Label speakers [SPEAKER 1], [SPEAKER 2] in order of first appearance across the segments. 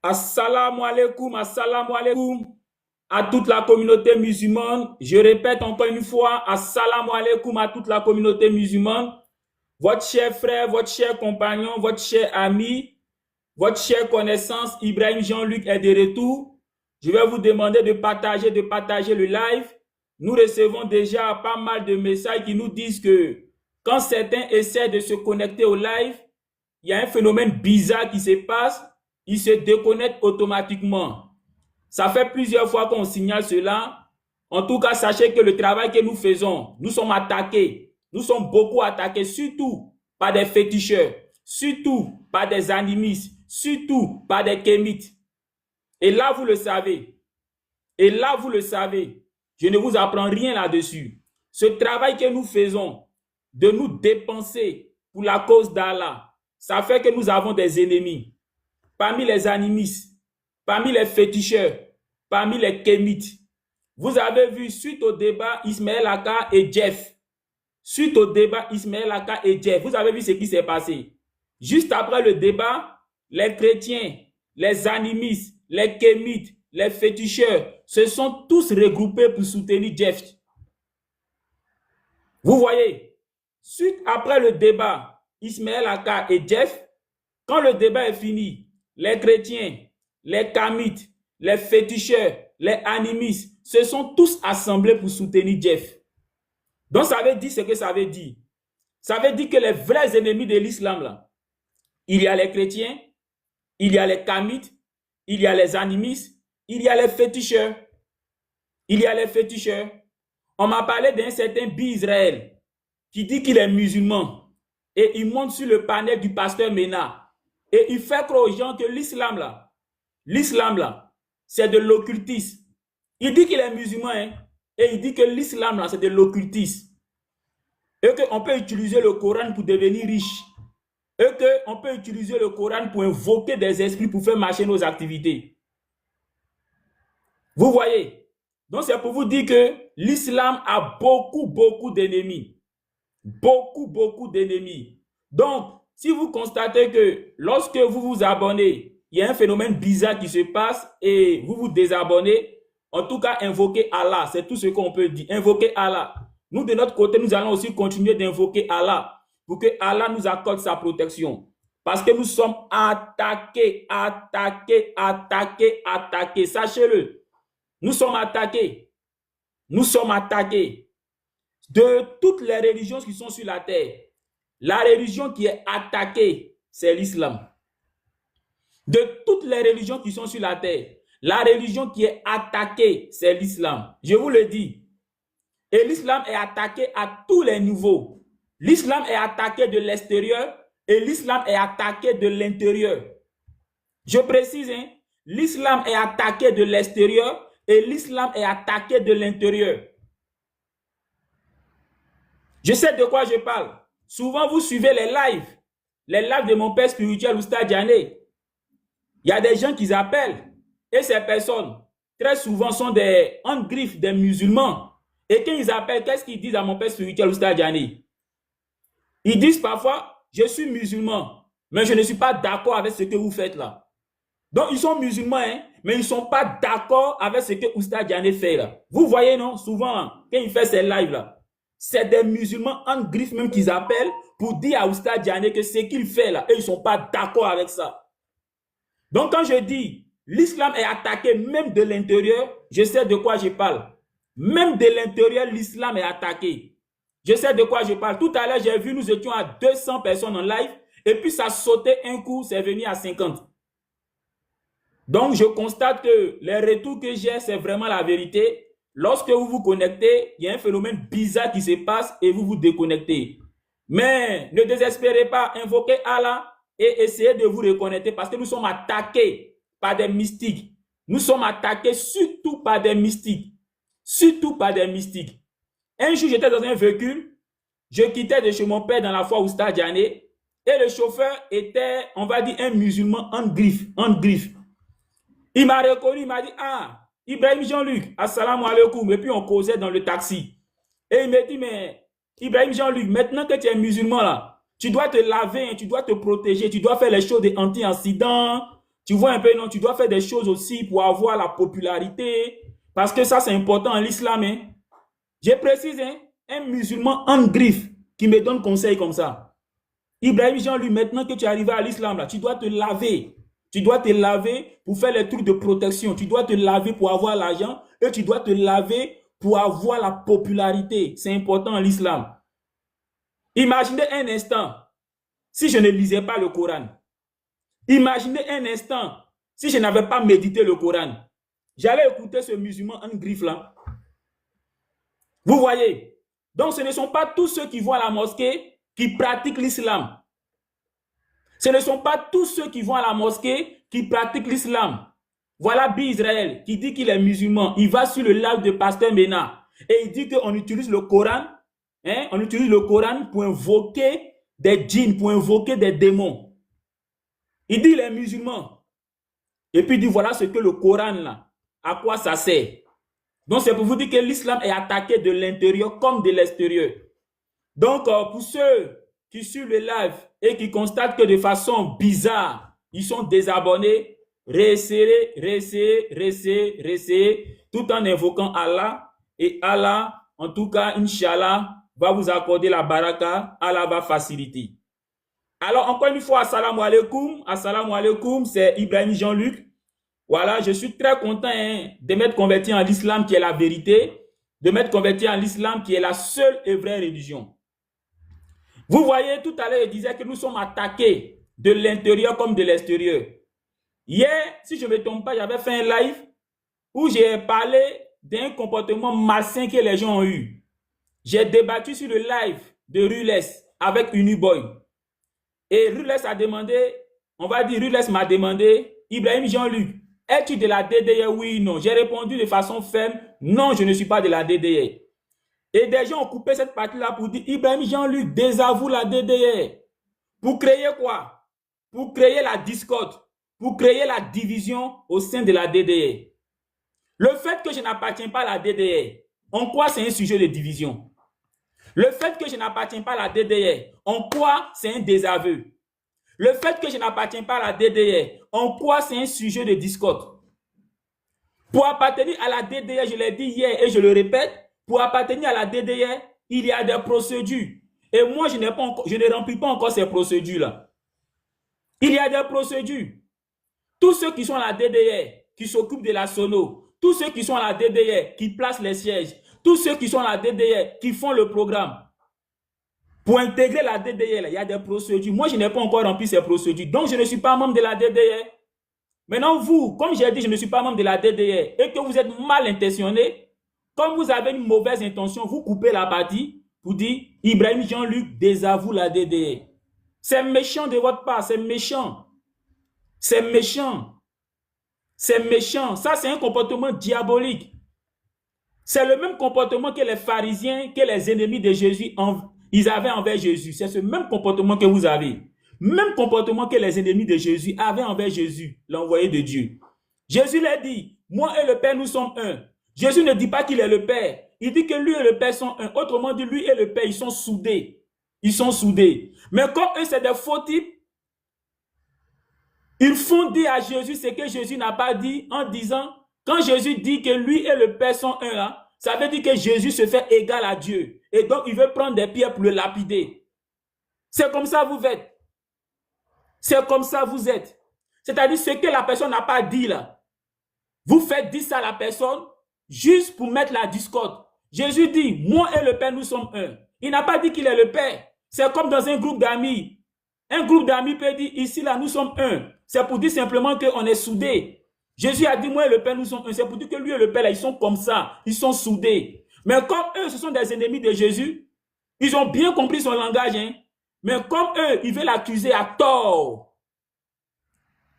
[SPEAKER 1] Assalamu alaikum à toute la communauté musulmane. Je répète encore une fois, assalamu alaikum à toute la communauté musulmane. Votre cher frère, votre cher compagnon, votre cher ami, votre cher connaissance, Ibrahim Jean-Luc est de retour. Je vais vous demander de partager le live. Nous recevons déjà pas mal de messages qui nous disent que quand certains essaient de se connecter au live, il y a un phénomène bizarre qui se passe. Ils se déconnectent automatiquement. Ça fait plusieurs fois qu'on signale cela. En tout cas, sachez que le travail que nous faisons, nous sommes attaqués. Nous sommes beaucoup attaqués, surtout par des féticheurs, surtout par des animistes, surtout par des kémites. Et là, vous le savez. Et là, vous le savez. Je ne vous apprends rien là-dessus. Ce travail que nous faisons, de nous dépenser pour la cause d'Allah, ça fait que nous avons des ennemis. Parmi les animistes, parmi les féticheurs, parmi les kémites. Vous avez vu, suite au débat Ismaël Aka et Jeff, suite au débat Ismaël Aka et Jeff, vous avez vu ce qui s'est passé. Juste après le débat, les chrétiens, les animistes, les kémites, les féticheurs se sont tous regroupés pour soutenir Jeff. Vous voyez, suite après le débat Ismaël Aka et Jeff, quand le débat est fini, les chrétiens, les kamites, les féticheurs, les animistes se sont tous assemblés pour soutenir Jeff. Donc ça veut dire ce que ça veut dire. Ça veut dire que les vrais ennemis de l'islam, là, il y a les chrétiens, il y a les kamites, il y a les animistes, il y a les féticheurs. Il y a les féticheurs. On m'a parlé d'un certain Bi-Israël qui dit qu'il est musulman et il monte sur le panel du pasteur Mena et il fait croire aux gens que l'islam là, c'est de l'occultisme. Il dit qu'il est musulman hein, et il dit que l'islam là, c'est de l'occultisme. Et qu'on peut utiliser le Coran pour devenir riche. Et qu'on peut utiliser le Coran pour invoquer des esprits pour faire marcher nos activités. Vous voyez? Donc c'est pour vous dire que l'islam a beaucoup d'ennemis. Beaucoup d'ennemis. Donc, si vous constatez que lorsque vous vous abonnez, il y a un phénomène bizarre qui se passe et vous vous désabonnez, en tout cas, invoquez Allah. C'est tout ce qu'on peut dire. Invoquez Allah. Nous, de notre côté, nous allons aussi continuer d'invoquer Allah pour que Allah nous accorde sa protection. Parce que nous sommes attaqués. Sachez-le. Nous sommes attaqués. Nous sommes attaqués de toutes les religions qui sont sur la terre. La religion qui est attaquée, c'est l'islam. De toutes les religions qui sont sur la terre, la religion qui est attaquée, c'est l'islam. Je vous le dis. Et l'islam est attaqué à tous les niveaux. L'islam est attaqué de l'extérieur et l'islam est attaqué de l'intérieur. Je précise, hein, l'islam est attaqué de l'extérieur et l'islam est attaqué de l'intérieur. Je sais de quoi je parle. Souvent, vous suivez les lives de mon père spirituel, Oustaz Diané. Il y a des gens qui appellent et ces personnes, très souvent, sont des en-griffes des musulmans. Et quand ils appellent, qu'est-ce qu'ils disent à mon père spirituel, Oustaz Diané? Ils disent parfois, je suis musulman, mais je ne suis pas d'accord avec ce que vous faites là. Donc, ils sont musulmans, hein, mais ils ne sont pas d'accord avec ce que Oustaz Diané fait là. Vous voyez, non? Souvent, quand il fait ces lives là, c'est des musulmans en griffe même qu'ils appellent pour dire à Oustaz Diané que ce qu'il fait là, et ils ne sont pas d'accord avec ça. Donc, quand je dis l'islam est attaqué même de l'intérieur, je sais de quoi je parle. Même de l'intérieur, l'islam est attaqué. Je sais de quoi je parle. Tout à l'heure, j'ai vu, nous étions à 200 personnes en live, et puis ça sautait un coup, c'est venu à 50. Donc, je constate que les retours que j'ai, c'est vraiment la vérité. Lorsque vous vous connectez, il y a un phénomène bizarre qui se passe et vous vous déconnectez. Mais ne désespérez pas, invoquez Allah et essayez de vous reconnecter parce que nous sommes attaqués par des mystiques. Nous sommes attaqués surtout par des mystiques. Surtout par des mystiques. Un jour, j'étais dans un véhicule, je quittais de chez mon père dans la foi Oustaz Diané et le chauffeur était, on va dire, un musulman en griffe. Il m'a reconnu, il m'a dit, ah, Ibrahim Jean-Luc, assalamu alaikum. Et puis on causait dans le taxi. Et il m'a dit, mais Ibrahim Jean-Luc, maintenant que tu es musulman là, tu dois te laver, tu dois te protéger, tu dois faire les choses de anti-incident, Tu vois un peu, non, tu dois faire des choses aussi pour avoir la popularité. Parce que ça, c'est important en l'islam. Hein. Je précise, hein, un musulman en griffe qui me donne conseil comme ça. Ibrahim Jean, lui, maintenant que tu es arrivé à l'islam, là, tu dois te laver. Tu dois te laver pour faire les trucs de protection. Tu dois te laver pour avoir l'argent et tu dois te laver pour avoir la popularité. C'est important en l'islam. Imaginez un instant si je ne lisais pas le Coran. Imaginez un instant si je n'avais pas médité le Coran. J'allais écouter ce musulman en griffe là. Vous voyez? Donc ce ne sont pas tous ceux qui vont à la mosquée qui pratiquent l'islam. Ce ne sont pas tous ceux qui vont à la mosquée qui pratiquent l'islam. Voilà Bi Israël qui dit qu'il est musulman. Il va sur le live de Pasteur Mena et il dit qu'on utilise le Coran. Hein, on utilise le Coran pour invoquer des djinns, pour invoquer des démons. Il dit qu'il est musulman. Et puis il dit voilà ce que le Coran là, à quoi ça sert. Donc c'est pour vous dire que l'islam est attaqué de l'intérieur comme de l'extérieur. Donc pour ceux qui suivent le live et qui constatent que de façon bizarre, ils sont désabonnés, réessayez, tout en invoquant Allah. Et Allah, en tout cas, Inch'Allah, va vous accorder la baraka, Allah va faciliter. Alors, encore une fois, assalamu alaikum, c'est Ibrahim Jean-Luc. Voilà, je suis très content hein, de m'être converti en l'islam qui est la vérité, de m'être converti en l'islam qui est la seule et vraie religion. Vous voyez, tout à l'heure, je disais que nous sommes attaqués de l'intérieur comme de l'extérieur. Hier, si je ne me trompe pas, j'avais fait un live où j'ai parlé d'un comportement malsain que les gens ont eu. J'ai débattu sur le live de Rules avec Uniboy. Et Rules a demandé, on va dire, Rules m'a demandé, Ibrahim Jean-Luc, es-tu de la DDR? Oui ou non? J'ai répondu de façon ferme, non, je ne suis pas de la DDR. Et des gens ont coupé cette partie-là pour dire, Ibrahim Jean-Luc, désavoue la DDR. Pour créer quoi? Pour créer la discorde, pour créer la division au sein de la DDR. Le fait que je n'appartiens pas à la DDR, en quoi c'est un sujet de division? Le fait que je n'appartiens pas à la DDR, en quoi c'est un désaveu? Le fait que je n'appartiens pas à la DDR, en quoi c'est un sujet de discorde? Pour appartenir à la DDR, je l'ai dit hier et je le répète, pour appartenir à la DDR, il y a des procédures. Et moi, je ne remplis pas encore ces procédures-là. Il y a des procédures. Tous ceux qui sont à la DDR, qui s'occupent de la sono, tous ceux qui sont à la DDR, qui placent les sièges, tous ceux qui sont à la DDR, qui font le programme. Pour intégrer la DDR, il y a des procédures. Moi, je n'ai pas encore rempli ces procédures. Donc, je ne suis pas membre de la DDR. Maintenant, vous, comme j'ai dit, je ne suis pas membre de la DDR et que vous êtes mal intentionné, comme vous avez une mauvaise intention, vous coupez la partie pour dire Ibrahim Jean-Luc désavoue la DDR. C'est méchant de votre part, c'est méchant. C'est méchant. C'est méchant. Ça, c'est un comportement diabolique. C'est le même comportement que les pharisiens, que les ennemis de Jésus, ils avaient envers Jésus. C'est ce même comportement que vous avez. Même comportement que les ennemis de Jésus avaient envers Jésus, l'envoyé de Dieu. Jésus leur dit, moi et le Père, nous sommes un. Jésus ne dit pas qu'il est le Père. Il dit que lui et le Père sont un. Autrement dit, lui et le Père, ils sont soudés. Ils sont soudés. Mais comme eux, c'est des faux types, ils font dire à Jésus ce que Jésus n'a pas dit en disant, quand Jésus dit que lui et le Père sont un, hein, ça veut dire que Jésus se fait égal à Dieu. Et donc, il veut prendre des pierres pour le lapider. C'est comme ça vous êtes. C'est comme ça vous êtes. C'est-à-dire ce que la personne n'a pas dit là. Vous faites dire ça à la personne juste pour mettre la discorde. Jésus dit, moi et le Père, nous sommes un. Il n'a pas dit qu'il est le Père. C'est comme dans un groupe d'amis. Un groupe d'amis peut dire, ici là, nous sommes un. C'est pour dire simplement qu'on est soudés. Jésus a dit, moi et le Père, nous sommes un. C'est pour dire que lui et le Père, là, ils sont comme ça. Ils sont soudés. Mais comme eux, ce sont des ennemis de Jésus, ils ont bien compris son langage. Hein? Mais comme eux, ils veulent l'accuser à tort.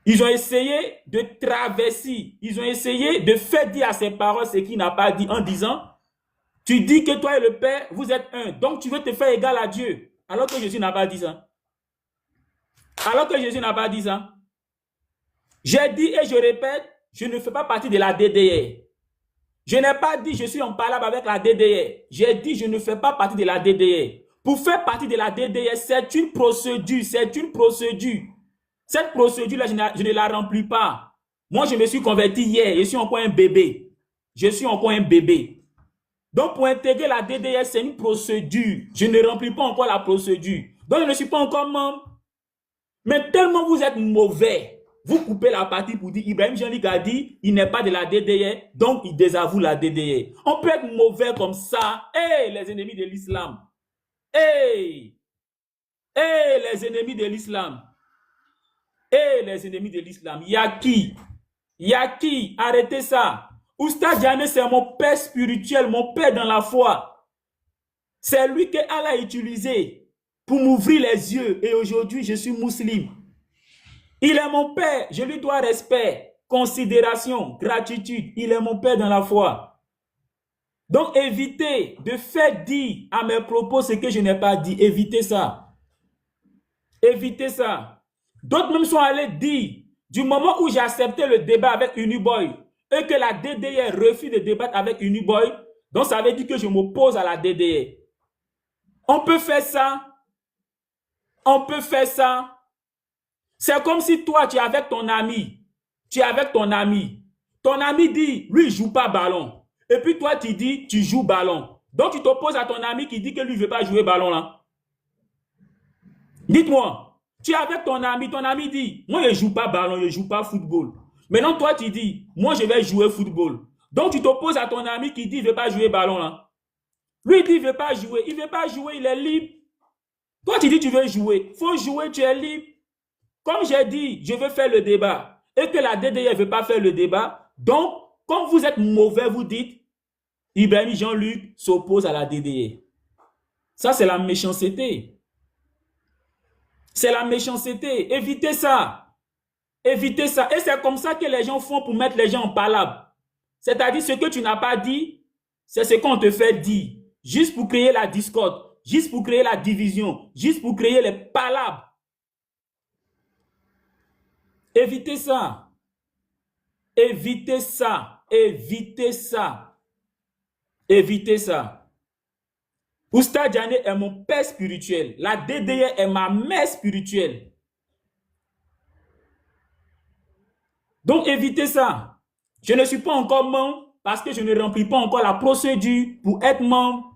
[SPEAKER 1] Ils ont essayé de traverser. Ils ont essayé de faire dire à ses paroles ce qu'il n'a pas dit en disant, tu dis que toi et le Père, vous êtes un. Donc tu veux te faire égal à Dieu. Alors que Jésus n'a pas dit ça. Alors que Jésus n'a pas dit ça. J'ai dit et je répète, je ne fais pas partie de la DDR. Je n'ai pas dit je suis en palabre avec la DDR. J'ai dit je ne fais pas partie de la DDR. Pour faire partie de la DDR, c'est une procédure, c'est une procédure. Cette procédure-là, je ne la remplis pas. Moi, je me suis converti hier. Je suis encore un bébé. Je suis encore un bébé. Donc, pour intégrer la DDS, c'est une procédure. Je ne remplis pas encore la procédure. Donc, je ne suis pas encore membre. Mais tellement vous êtes mauvais, vous coupez la partie pour dire Ibrahim Jean-Luc a dit il n'est pas de la DDR, donc il désavoue la DDR. On peut être mauvais comme ça. Hey, les ennemis de l'islam. Hey, hey, les ennemis de l'islam. Hey, les ennemis de l'islam. Yaki, Yaki, arrêtez ça. Oustaz Diané, c'est mon père spirituel, mon père dans la foi. C'est lui que Allah a utilisé pour m'ouvrir les yeux. Et aujourd'hui, je suis musulman. Il est mon père. Je lui dois respect, considération, gratitude. Il est mon père dans la foi. Donc, évitez de faire dire à mes propos ce que je n'ai pas dit. Évitez ça. Évitez ça. D'autres même sont allés dire, du moment où j'ai accepté le débat avec Uniboy et que la DDR refuse de débattre avec Uniboy, donc ça veut dire que je m'oppose à la DDR. On peut faire ça. On peut faire ça. C'est comme si toi, tu es avec ton ami. Tu es avec ton ami. Ton ami dit, lui, il ne joue pas ballon. Et puis toi, tu dis, tu joues ballon. Donc, tu t'opposes à ton ami qui dit que lui ne veut pas jouer ballon là. Dites-moi, tu es avec ton ami dit, moi, je ne joue pas ballon, je ne joue pas football. Maintenant, toi, tu dis, moi, je vais jouer football. Donc, tu t'opposes à ton ami qui dit, il ne veut pas jouer ballon là. Lui, il dit, il ne veut pas jouer. Il ne veut pas jouer, il est libre. Toi, tu dis, tu veux jouer. Il faut jouer, tu es libre. Comme j'ai dit, je veux faire le débat et que la DDR ne veut pas faire le débat, donc, comme vous êtes mauvais, vous dites, Ibrahim Jean-Luc s'oppose à la DDR. Ça, c'est la méchanceté. C'est la méchanceté. Évitez ça. Évitez ça. Et c'est comme ça que les gens font pour mettre les gens en palabre. C'est-à-dire, ce que tu n'as pas dit, c'est ce qu'on te fait dire. Juste pour créer la discorde, juste pour créer la division, juste pour créer les palabres. Évitez ça. Évitez ça. Évitez ça. Évitez ça. Oustaz Diané est mon père spirituel. La DDR est ma mère spirituelle. Donc évitez ça. Je ne suis pas encore membre parce que je ne remplis pas encore la procédure pour être membre.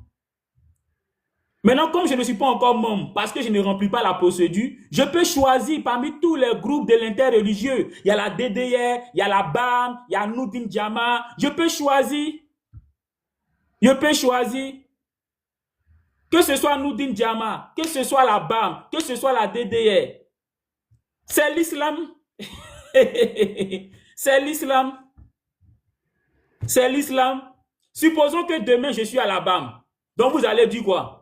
[SPEAKER 1] Maintenant, comme je ne suis pas encore membre parce que je ne remplis pas la procédure, je peux choisir parmi tous les groupes de l'interreligieux. Il y a la DDR, il y a la BAM, il y a Noudin Djama. Je peux choisir. Je peux choisir. Que ce soit Noudin Djama, que ce soit la BAM, que ce soit la DDR. C'est l'islam. C'est l'islam. C'est l'islam. Supposons que demain, je suis à la BAM. Donc, vous allez dire quoi?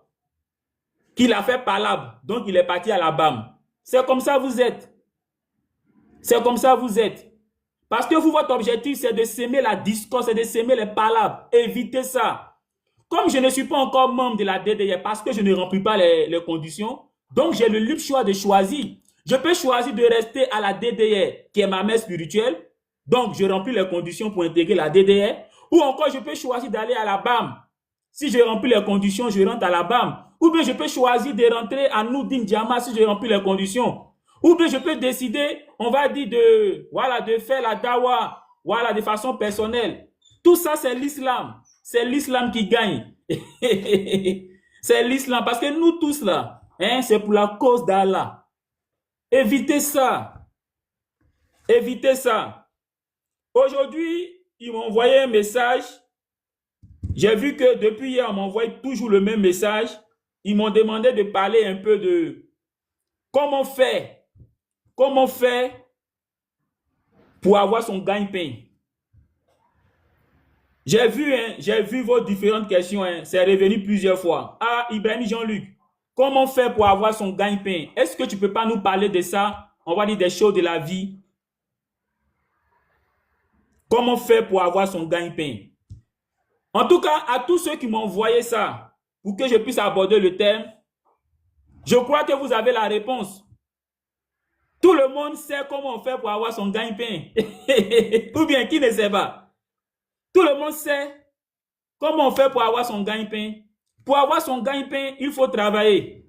[SPEAKER 1] Qu'il a fait palabre, donc il est parti à la BAM. C'est comme ça vous êtes. C'est comme ça vous êtes. Parce que vous, votre objectif, c'est de s'aimer la discours, c'est de s'aimer les palabres. Évitez ça. Comme je ne suis pas encore membre de la DDR parce que je ne remplis pas les conditions, donc j'ai le libre choix de choisir. Je peux choisir de rester à la DDR, qui est ma mère spirituelle. Donc, je remplis les conditions pour intégrer la DDR. Ou encore, je peux choisir d'aller à la BAM. Si je remplis les conditions, je rentre à la BAM. Ou bien je peux choisir de rentrer à Noudin Djama si je remplis les conditions. Ou bien je peux décider, on va dire, de faire la dawa, voilà, de façon personnelle. Tout ça, c'est l'islam. C'est l'islam qui gagne. C'est l'islam. Parce que nous tous là, hein, c'est pour la cause d'Allah. Évitez ça. Évitez ça. Aujourd'hui, ils m'ont envoyé un message. J'ai vu que depuis hier, on m'envoie toujours le même message. Ils m'ont demandé de parler un peu de comment faire pour avoir son gagne-pain. J'ai vu vos différentes questions. Hein. C'est revenu plusieurs fois. Ah, Ibrahim Jean-Luc, comment faire pour avoir son gagne-pain? Est-ce que tu ne peux pas nous parler de ça? On va dire des choses de la vie. Comment faire pour avoir son gagne-pain? En tout cas, à tous ceux qui m'ont envoyé ça, pour que je puisse aborder le thème, je crois que vous avez la réponse. Tout le monde sait comment on fait pour avoir son gagne-pain. Ou bien, qui ne sait pas? Tout le monde sait comment on fait pour avoir son gagne-pain. Pour avoir son gagne-pain, il faut travailler.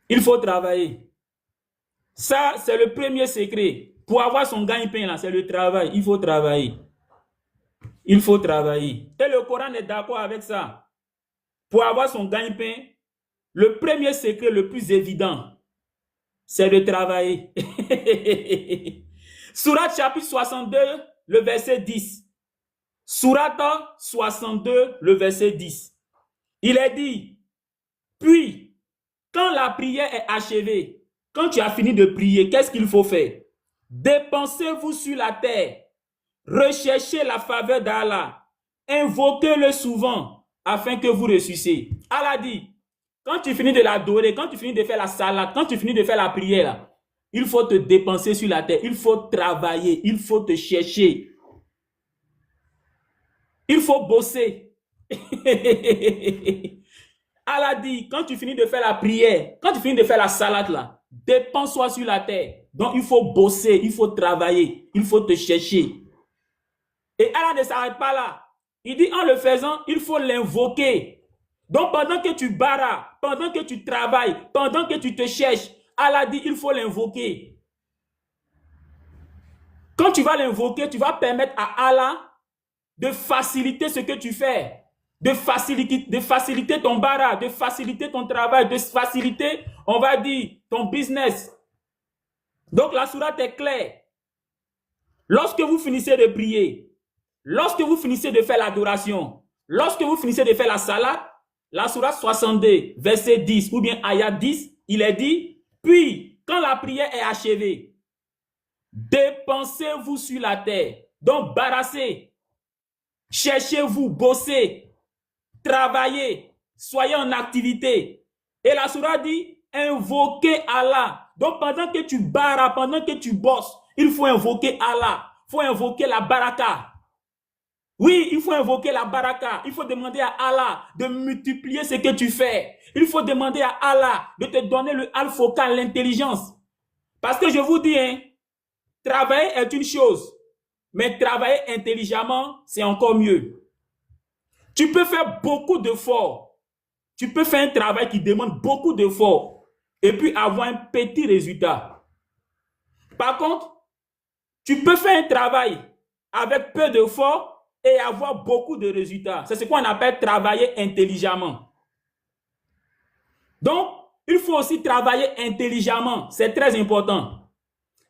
[SPEAKER 1] Il faut travailler. Ça, c'est le premier secret. Pour avoir son gagne-pain, là, c'est le travail. Il faut travailler. Il faut travailler. Et le Coran est d'accord avec ça. Pour avoir son gagne-pain, le premier secret le plus évident, c'est de travailler. Sourate chapitre 62, le verset 10. Sourate 62, le verset 10. Il est dit, puis, quand la prière est achevée, quand tu as fini de prier, qu'est-ce qu'il faut faire? Dépensez-vous sur la terre, recherchez la faveur d'Allah, invoquez-le souvent afin que vous ressuscitez. Allah dit, quand tu finis de l'adorer, quand tu finis de faire la salade, quand tu finis de faire la prière, là, il faut te dépenser sur la terre, il faut travailler, il faut te chercher. Il faut bosser. Allah dit, quand tu finis de faire la prière, quand tu finis de faire la salade, là, dépense-toi sur la terre. Donc, il faut bosser, il faut travailler, il faut te chercher. Et Allah ne s'arrête pas là. Il dit, en le faisant, il faut l'invoquer. Donc, pendant que tu barras, pendant que tu travailles, pendant que tu te cherches, Allah dit, il faut l'invoquer. Quand tu vas l'invoquer, tu vas permettre à Allah de faciliter ce que tu fais. De faciliter ton bara, de faciliter ton travail, de faciliter, on va dire, ton business. Donc la sourate est claire. Lorsque vous finissez de prier, lorsque vous finissez de faire l'adoration, lorsque vous finissez de faire la salade, la sourate 62, verset 10 ou bien ayat 10, il est dit, puis quand la prière est achevée, dépensez-vous sur la terre. Donc barassez, cherchez-vous, bossez, travaillez, soyez en activité. Et la sourate dit, invoquez Allah. Donc pendant que tu barras, pendant que tu bosses, il faut invoquer Allah. Il faut invoquer la baraka. Oui, il faut invoquer la baraka. Il faut demander à Allah de multiplier ce que tu fais. Il faut demander à Allah de te donner le al-focal, l'intelligence. Parce que je vous dis, hein, travailler est une chose, mais travailler intelligemment, c'est encore mieux. Tu peux faire beaucoup d'efforts. Tu peux faire un travail qui demande beaucoup d'efforts et puis avoir un petit résultat. Par contre, tu peux faire un travail avec peu d'efforts et avoir beaucoup de résultats. C'est ce qu'on appelle travailler intelligemment. Donc, il faut aussi travailler intelligemment. C'est très important.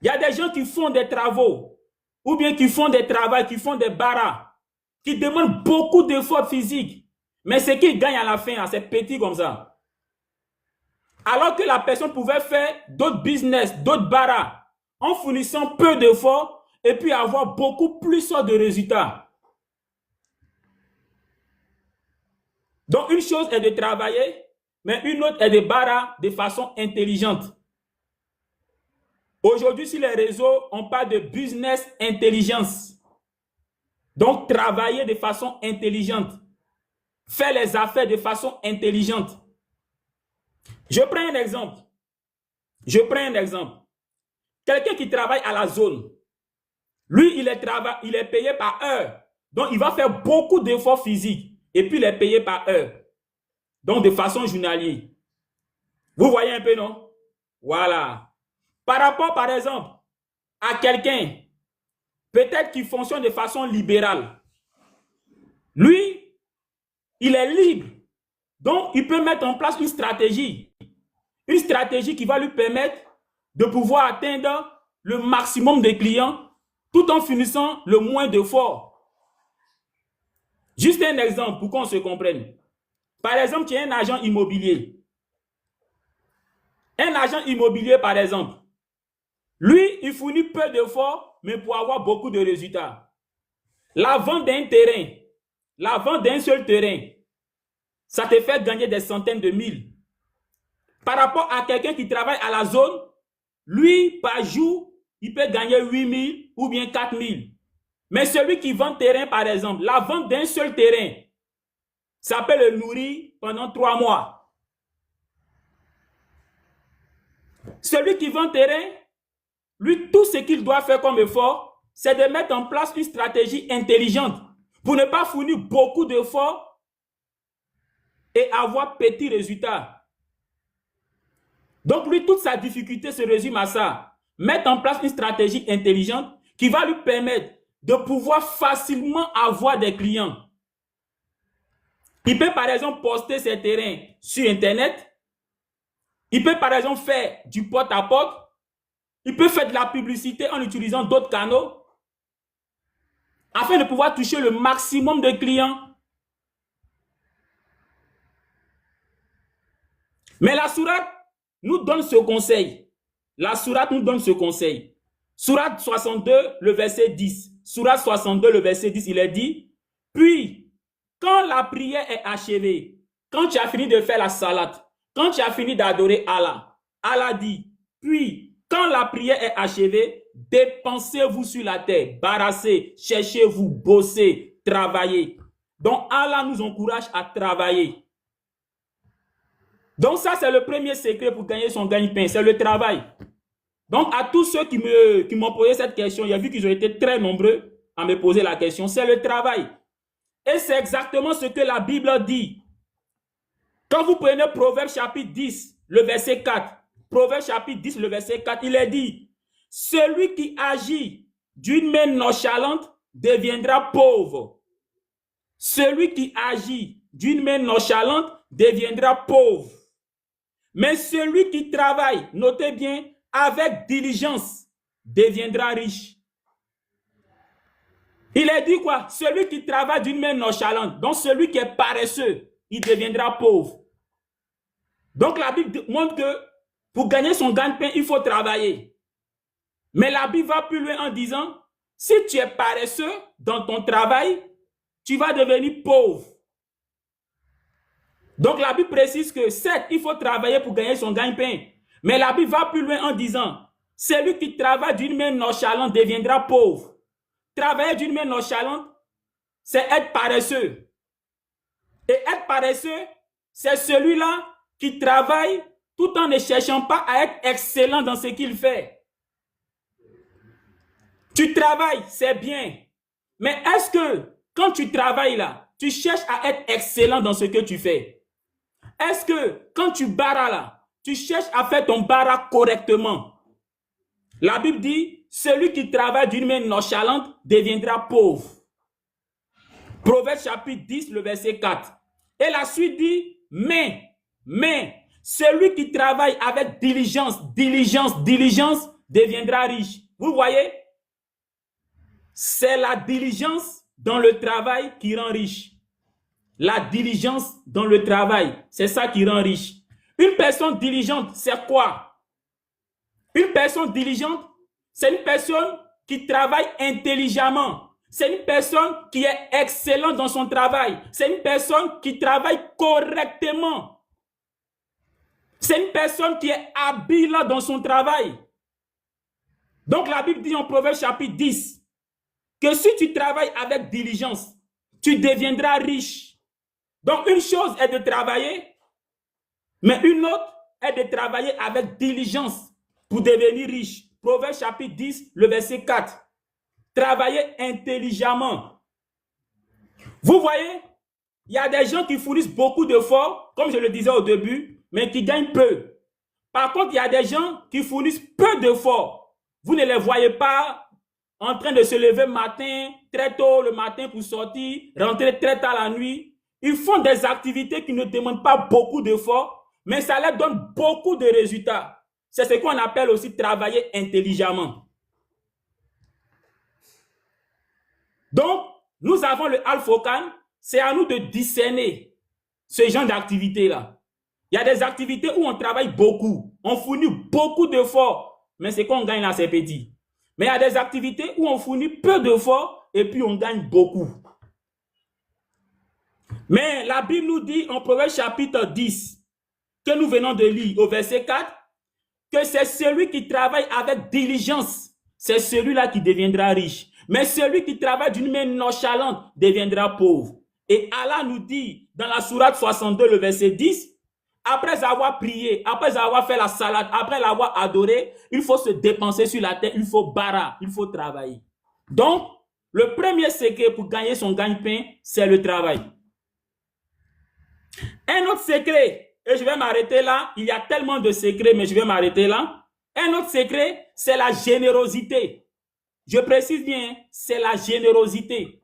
[SPEAKER 1] Il y a des gens qui font des travaux ou bien qui font des travaux, qui font des barras, qui demandent beaucoup d'efforts physiques. Mais ce qu'ils gagnent à la fin, c'est petit comme ça. Alors que la personne pouvait faire d'autres business, d'autres barras, en fournissant peu d'efforts et puis avoir beaucoup plus de résultats. Donc, une chose est de travailler, mais une autre est de barrer de façon intelligente. Aujourd'hui, sur les réseaux, on parle de business intelligence. Donc, travailler de façon intelligente. Faire les affaires de façon intelligente. Je prends un exemple. Quelqu'un qui travaille à la zone, lui, il est payé par heure. Donc, il va faire beaucoup d'efforts physiques. Et puis, il est payé par heure. Donc, de façon journalière. Vous voyez un peu, non? Voilà. Par rapport, par exemple, à quelqu'un, peut-être qui fonctionne de façon libérale. Lui, il est libre. Donc, il peut mettre en place une stratégie. Une stratégie qui va lui permettre de pouvoir atteindre le maximum de clients tout en finissant le moins d'efforts. Juste un exemple pour qu'on se comprenne. Par exemple, tu es un agent immobilier. Un agent immobilier, par exemple, lui, il fournit peu d'efforts, mais pour avoir beaucoup de résultats. La vente d'un terrain, la vente d'un seul terrain, ça te fait gagner des centaines de mille. Par rapport à quelqu'un qui travaille à la zone, lui, par jour, il peut gagner 8 000 ou bien 4 000. Mais celui qui vend terrain, par exemple, la vente d'un seul terrain, ça peut le nourrir pendant 3 mois. Celui qui vend terrain, lui, tout ce qu'il doit faire comme effort, c'est de mettre en place une stratégie intelligente pour ne pas fournir beaucoup d'efforts et avoir petits résultats. Donc lui, toute sa difficulté se résume à ça. Mettre en place une stratégie intelligente qui va lui permettre de pouvoir facilement avoir des clients. Il peut par exemple poster ses terrains sur Internet. Il peut par exemple faire du porte-à-porte. Il peut faire de la publicité en utilisant d'autres canaux afin de pouvoir toucher le maximum de clients. Mais la sourate nous donne ce conseil. La sourate nous donne ce conseil. Sourate 62, le verset 10. Sourate 62, le verset 10, il est dit, puis, quand la prière est achevée, quand tu as fini de faire la salade, quand tu as fini d'adorer Allah, Allah dit, puis, quand la prière est achevée, dépensez-vous sur la terre, barassez, cherchez-vous, bossez, travaillez. Donc, Allah nous encourage à travailler. Donc, ça, c'est le premier secret pour gagner son gagne-pain, c'est le travail. Donc, à tous ceux qui m'ont posé cette question, il y a vu qu'ils ont été très nombreux à me poser la question, c'est le travail. Et c'est exactement ce que la Bible dit. Quand vous prenez Proverbe chapitre 10, le verset 4, Proverbe chapitre 10, le verset 4, il est dit, celui qui agit d'une main nonchalante deviendra pauvre. Celui qui agit d'une main nonchalante deviendra pauvre. Mais celui qui travaille, notez bien, avec diligence, deviendra riche. Il est dit quoi? Celui qui travaille d'une main nonchalante, donc celui qui est paresseux, il deviendra pauvre. Donc la Bible montre que pour gagner son gagne-pain, il faut travailler. Mais la Bible va plus loin en disant, si tu es paresseux dans ton travail, tu vas devenir pauvre. Donc la Bible précise que certes, il faut travailler pour gagner son gagne-pain. Mais la Bible va plus loin en disant, celui qui travaille d'une main nonchalante deviendra pauvre. Travailler d'une main nonchalante, c'est être paresseux. Et être paresseux, c'est celui-là qui travaille tout en ne cherchant pas à être excellent dans ce qu'il fait. Tu travailles, c'est bien. Mais est-ce que quand tu travailles là, tu cherches à être excellent dans ce que tu fais? Est-ce que quand tu barras là, tu cherches à faire ton barra correctement? La Bible dit, celui qui travaille d'une main nonchalante deviendra pauvre. Proverbe chapitre 10, le verset 4. Et la suite dit, mais, celui qui travaille avec diligence deviendra riche. Vous voyez? C'est la diligence dans le travail qui rend riche. La diligence dans le travail, c'est ça qui rend riche. Une personne diligente, c'est quoi? Une personne diligente, c'est une personne qui travaille intelligemment. C'est une personne qui est excellente dans son travail. C'est une personne qui travaille correctement. C'est une personne qui est habile dans son travail. Donc la Bible dit en Proverbe chapitre 10 que si tu travailles avec diligence, tu deviendras riche. Donc une chose est de travailler, mais une autre est de travailler avec diligence pour devenir riche. Proverbe chapitre 10, le verset 4. Travailler intelligemment. Vous voyez, il y a des gens qui fournissent beaucoup d'efforts, comme je le disais au début, mais qui gagnent peu. Par contre, il y a des gens qui fournissent peu d'efforts. Vous ne les voyez pas en train de se lever matin, très tôt le matin pour sortir, rentrer très tard la nuit. Ils font des activités qui ne demandent pas beaucoup d'efforts, mais ça leur donne beaucoup de résultats. C'est ce qu'on appelle aussi travailler intelligemment. Donc, nous avons le Al-Furqan, c'est à nous de discerner ce genre d'activités-là. Il y a des activités où on travaille beaucoup, on fournit beaucoup d'efforts, mais ce qu'on gagne là, c'est petit. Mais il y a des activités où on fournit peu d'efforts et puis on gagne beaucoup. Mais la Bible nous dit en Proverbe chapitre 10, que nous venons de lire au verset 4, que c'est celui qui travaille avec diligence, c'est celui-là qui deviendra riche. Mais celui qui travaille d'une main nonchalante deviendra pauvre. Et Allah nous dit dans la sourate 62, le verset 10, après avoir prié, après avoir fait la salade, après l'avoir adoré, il faut se dépenser sur la terre, il faut bara, il faut travailler. Donc, le premier secret pour gagner son gagne-pain, c'est le travail. Un autre secret et je vais m'arrêter là. Il y a tellement de secrets, mais je vais m'arrêter là. Un autre secret, c'est la générosité. Je précise bien, c'est la générosité.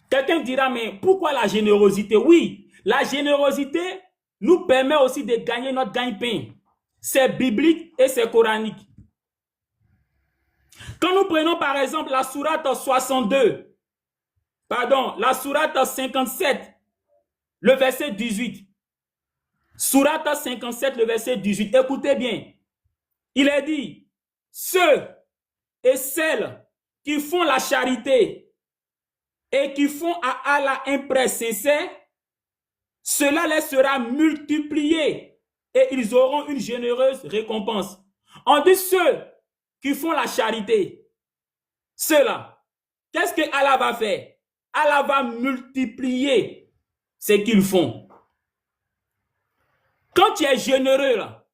[SPEAKER 1] Quelqu'un dira, mais pourquoi la générosité? Oui, la générosité nous permet aussi de gagner notre gagne-pain. C'est biblique et c'est coranique. Quand nous prenons par exemple la sourate 62, pardon, la sourate 57, le verset 18. Sourate 57, le verset 18. Écoutez bien. Il est dit, ceux et celles qui font la charité et qui font à Allah un prêt sincère, cela les sera multiplié et ils auront une généreuse récompense. On dit ceux qui font la charité, ceux-là, qu'est-ce que Allah va faire? Allah va multiplier ce qu'ils font. Quand tu es généreux, là,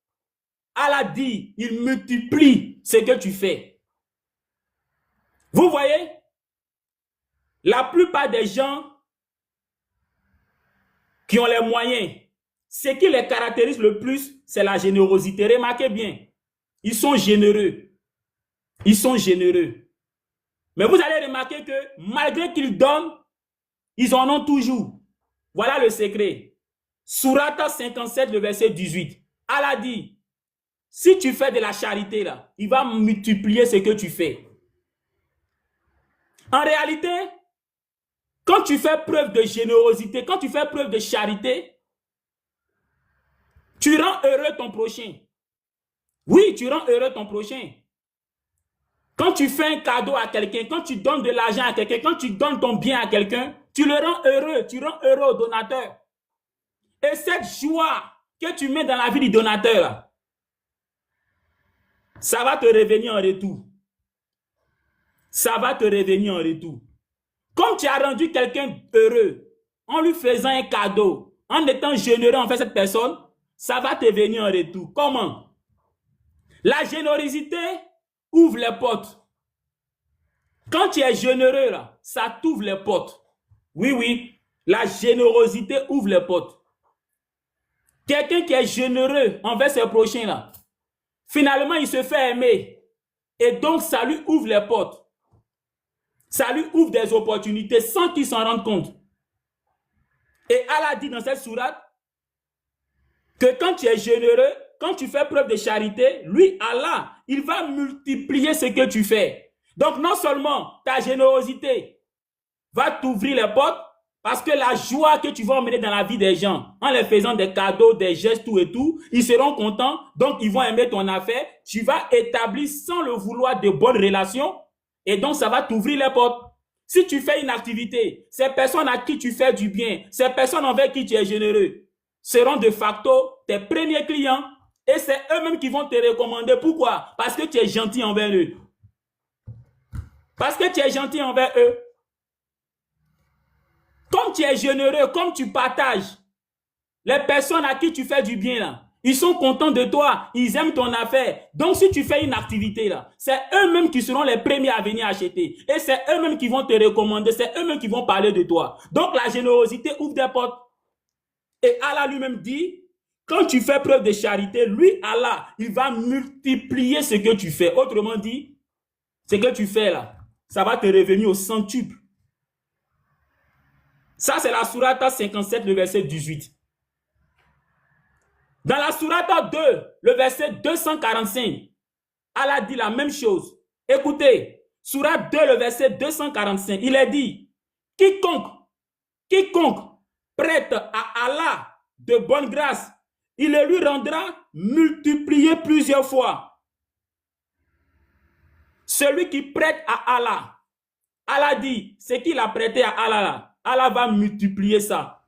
[SPEAKER 1] Allah dit, il multiplie ce que tu fais. Vous voyez, la plupart des gens qui ont les moyens, ce qui les caractérise le plus, c'est la générosité. Remarquez bien, ils sont généreux. Ils sont généreux. Mais vous allez remarquer que malgré qu'ils donnent, ils en ont toujours. Voilà le secret. Sourate 57, le verset 18. Allah dit, si tu fais de la charité, là, il va multiplier ce que tu fais. En réalité, quand tu fais preuve de générosité, quand tu fais preuve de charité, tu rends heureux ton prochain. Oui, tu rends heureux ton prochain. Quand tu fais un cadeau à quelqu'un, quand tu donnes de l'argent à quelqu'un, quand tu donnes ton bien à quelqu'un, tu le rends heureux, tu rends heureux au donateur. Et cette joie que tu mets dans la vie du donateur, là, ça va te revenir en retour. Ça va te revenir en retour. Comme tu as rendu quelqu'un heureux en lui faisant un cadeau, en étant généreux envers cette personne, ça va te venir en retour. Comment? La générosité ouvre les portes. Quand tu es généreux, là, ça t'ouvre les portes. Oui, oui, la générosité ouvre les portes. Quelqu'un qui est généreux envers ses prochains, là, finalement, il se fait aimer. Et donc, ça lui ouvre les portes. Ça lui ouvre des opportunités sans qu'il s'en rende compte. Et Allah dit dans cette sourate que quand tu es généreux, quand tu fais preuve de charité, lui, Allah, il va multiplier ce que tu fais. Donc, non seulement ta générosité va t'ouvrir les portes, parce que la joie que tu vas emmener dans la vie des gens, en les faisant des cadeaux, des gestes, tout et tout, ils seront contents, donc ils vont aimer ton affaire. Tu vas établir sans le vouloir de bonnes relations, et donc ça va t'ouvrir les portes. Si tu fais une activité, ces personnes à qui tu fais du bien, ces personnes envers qui tu es généreux, seront de facto tes premiers clients, et c'est eux-mêmes qui vont te recommander. Pourquoi? Parce que tu es gentil envers eux. Parce que tu es gentil envers eux. Comme tu es généreux, comme tu partages, les personnes à qui tu fais du bien, là, ils sont contents de toi, ils aiment ton affaire. Donc, si tu fais une activité, là, c'est eux-mêmes qui seront les premiers à venir acheter. Et c'est eux-mêmes qui vont te recommander, c'est eux-mêmes qui vont parler de toi. Donc, la générosité ouvre des portes. Et Allah lui-même dit, quand tu fais preuve de charité, lui, Allah, il va multiplier ce que tu fais. Autrement dit, ce que tu fais là, ça va te revenir au centuple. Ça, c'est la sourate 57, le verset 18. Dans la sourate 2, le verset 245, Allah dit la même chose. Écoutez, sourate 2, le verset 245, il est dit, quiconque prête à Allah de bonne grâce, il le lui rendra multiplié plusieurs fois. Celui qui prête à Allah, Allah dit, ce qu'il a prêté à Allah, Allah va multiplier ça.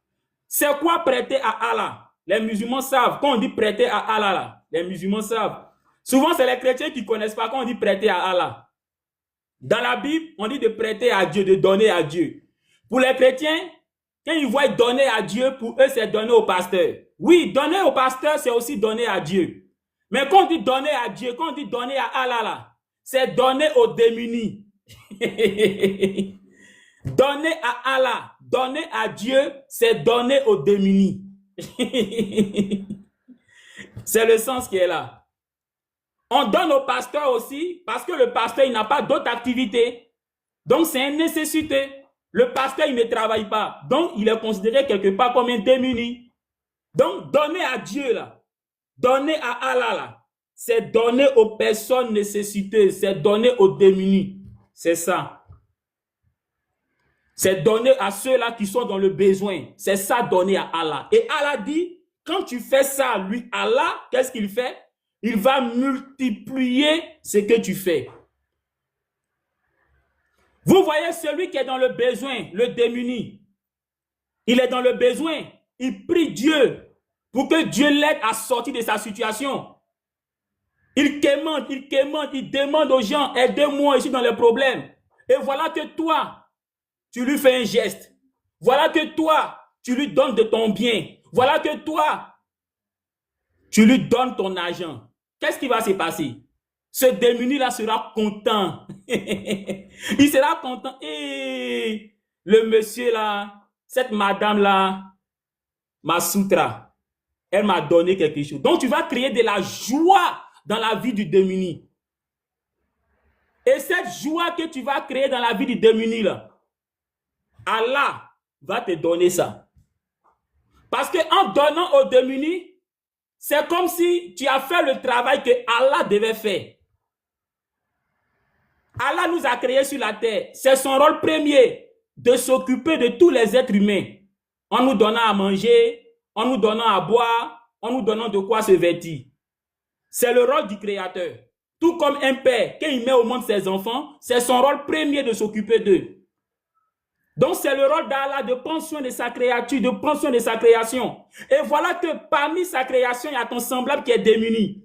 [SPEAKER 1] C'est quoi prêter à Allah? Les musulmans savent. Quand on dit prêter à Allah, les musulmans savent. Souvent, c'est les chrétiens qui ne connaissent pas quand on dit prêter à Allah. Dans la Bible, on dit de prêter à Dieu, de donner à Dieu. Pour les chrétiens, quand ils voient donner à Dieu, pour eux, c'est donner au pasteur. Oui, donner au pasteur, c'est aussi donner à Dieu. Mais quand on dit donner à Dieu, quand on dit donner à Allah, c'est donner aux démunis. Donner à Allah, donner à Dieu, c'est donner aux démunis. C'est le sens qui est là. On donne au pasteur aussi parce que le pasteur, il n'a pas d'autre activité. Donc, c'est une nécessité. Le pasteur, il ne travaille pas. Donc, il est considéré quelque part comme un démuni. Donc, donner à Dieu, là, donner à Allah, là, c'est donner aux personnes nécessitées, c'est donner aux démunis. C'est ça. C'est donner à ceux-là qui sont dans le besoin. C'est ça, donner à Allah. Et Allah dit, quand tu fais ça, lui, Allah, qu'est-ce qu'il fait? Il va multiplier ce que tu fais. Vous voyez celui qui est dans le besoin, le démuni. Il est dans le besoin. Il prie Dieu pour que Dieu l'aide à sortir de sa situation. Il quémande, il demande aux gens, aidez-moi, je suis dans les problèmes. Et voilà que toi, tu lui fais un geste. Voilà que toi, tu lui donnes de ton bien. Voilà que toi, tu lui donnes ton argent. Qu'est-ce qui va se passer? Ce démuni-là sera content. Il sera content. Et le monsieur-là, cette madame-là, ma soutra, elle m'a donné quelque chose. Donc, tu vas créer de la joie dans la vie du démuni. Et cette joie que tu vas créer dans la vie du démuni, là, Allah va te donner ça. Parce qu'en donnant au démuni, c'est comme si tu as fait le travail que Allah devait faire. Allah nous a créés sur la terre. C'est son rôle premier de s'occuper de tous les êtres humains. En nous donnant à manger, en nous donnant à boire, en nous donnant de quoi se vêtir. C'est le rôle du Créateur. Tout comme un père, quand il met au monde ses enfants, c'est son rôle premier de s'occuper d'eux. Donc c'est le rôle d'Allah de prendre soin de sa créature, de prendre soin de sa création. Et voilà que parmi sa création, il y a ton semblable qui est démuni.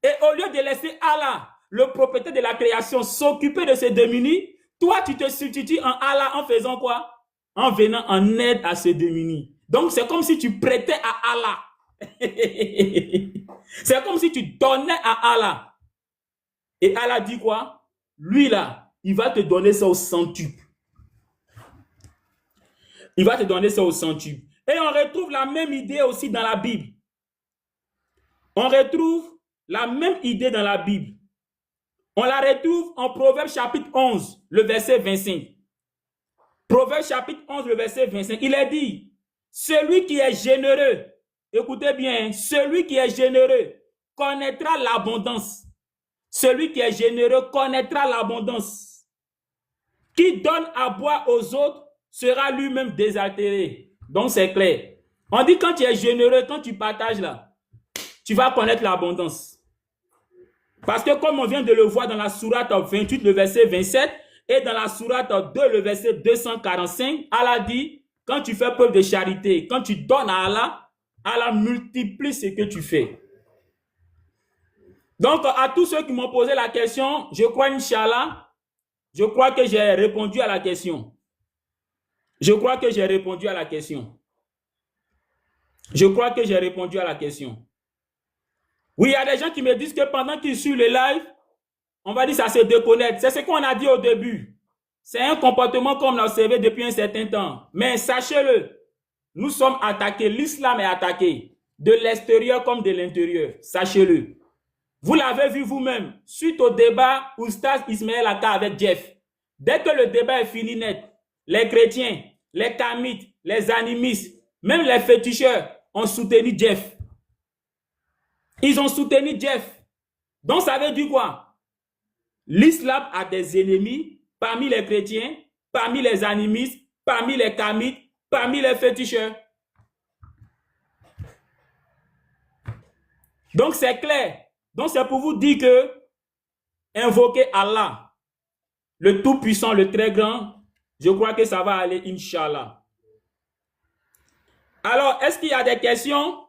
[SPEAKER 1] Et au lieu de laisser Allah, le propriétaire de la création, s'occuper de ces démunis, toi tu te substitues en Allah en faisant quoi? En venant en aide à ces démunis. Donc c'est comme si tu prêtais à Allah. C'est comme si tu donnais à Allah. Et Allah dit quoi? Lui là, il va te donner ça au centuple. Il va te donner ça au centuple. Et on retrouve la même idée aussi dans la Bible. On retrouve la même idée dans la Bible. On la retrouve en Proverbe chapitre 11, le verset 25. Proverbe chapitre 11, le verset 25. Il est dit, celui qui est généreux, écoutez bien, celui qui est généreux connaîtra l'abondance. Celui qui est généreux connaîtra l'abondance. Qui donne à boire aux autres sera lui-même désaltéré. Donc c'est clair. On dit quand tu es généreux, quand tu partages là, tu vas connaître l'abondance. Parce que comme on vient de le voir dans la sourate 28, le verset 27, et dans la sourate 2, le verset 245, Allah dit, quand tu fais preuve de charité, quand tu donnes à Allah, Allah multiplie ce que tu fais. Donc, à tous ceux qui m'ont posé la question, je crois, Inch'Allah, je crois que j'ai répondu à la question. Je crois que j'ai répondu à la question. Je crois que j'ai répondu à la question. Oui, il y a des gens qui me disent que pendant qu'ils suivent le live, on va dire ça se déconnecte. C'est ce qu'on a dit au début. C'est un comportement qu'on a observé depuis un certain temps. Mais sachez-le, nous sommes attaqués. L'islam est attaqué. De l'extérieur comme de l'intérieur. Sachez-le. Vous l'avez vu vous-même. Suite au débat Oustaz Ismaël Aka avec Jeff. Dès que le débat est fini net, les chrétiens, les kamites, les animistes, même les féticheurs ont soutenu Jeff. Ils ont soutenu Jeff. Donc ça veut dire quoi? L'islam a des ennemis parmi les chrétiens, parmi les animistes, parmi les kamites, parmi les féticheurs. Donc c'est clair. Donc c'est pour vous dire que invoquer Allah, le Tout-Puissant, le Très Grand, je crois que ça va aller, Inch'Allah. Alors, est-ce qu'il y a des questions?